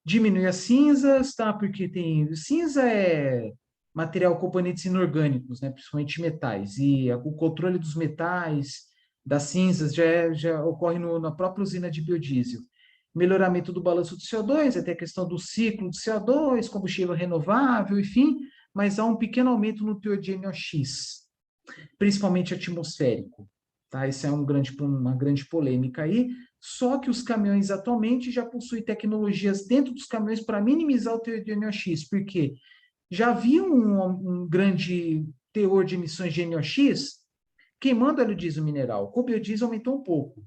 A: Diminui as cinzas, tá? Porque cinza é material, componentes inorgânicos, né? Principalmente metais, e o controle dos metais, das cinzas, já ocorre na própria usina de biodiesel. Melhoramento do balanço do CO2, até a questão do ciclo do CO2, combustível renovável, enfim, mas há um pequeno aumento no teor de NOx, principalmente atmosférico. Tá? Essa é uma grande polêmica aí, Só que os caminhões atualmente já possuem tecnologias dentro dos caminhões para minimizar o teor de NOx, porque já havia um grande teor de emissões de NOx queimando óleo diesel mineral. Com o biodiesel aumentou um pouco,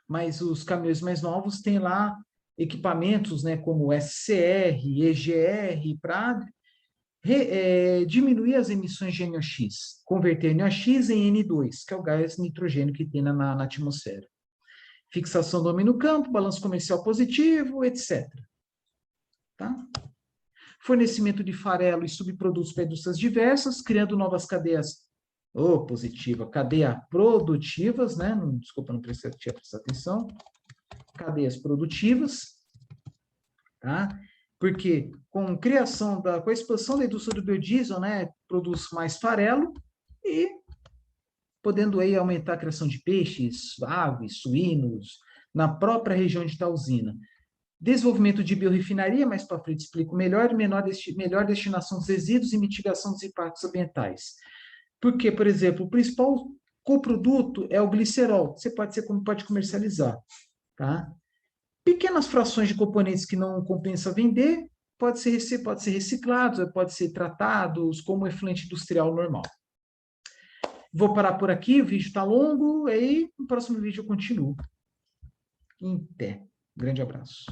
A: mas os caminhões mais novos têm lá equipamentos, né, como SCR, EGR, para diminuir as emissões de NOx, converter NOx em N2, que é o gás nitrogênio que tem na atmosfera. Fixação do homem no campo, balanço comercial positivo, etc. Tá? Fornecimento de farelo e subprodutos para indústrias diversas, criando novas cadeias cadeia produtivas, né? Desculpa, não tinha prestado atenção. Cadeias produtivas, tá? Porque com a expansão da indústria do biodiesel, né, produz mais farelo e podendo aí aumentar a criação de peixes, aves, suínos, na própria região de tal usina. Desenvolvimento de biorefinaria, mais para frente explico melhor, melhor destinação dos resíduos e mitigação dos impactos ambientais. Porque, por exemplo, o principal coproduto é o glicerol, você pode comercializar, tá? Pequenas frações de componentes que não compensa vender, pode ser reciclados, pode ser tratados como efluente industrial normal. Vou parar por aqui, o vídeo está longo, aí no próximo vídeo eu continuo. Em pé. Grande abraço.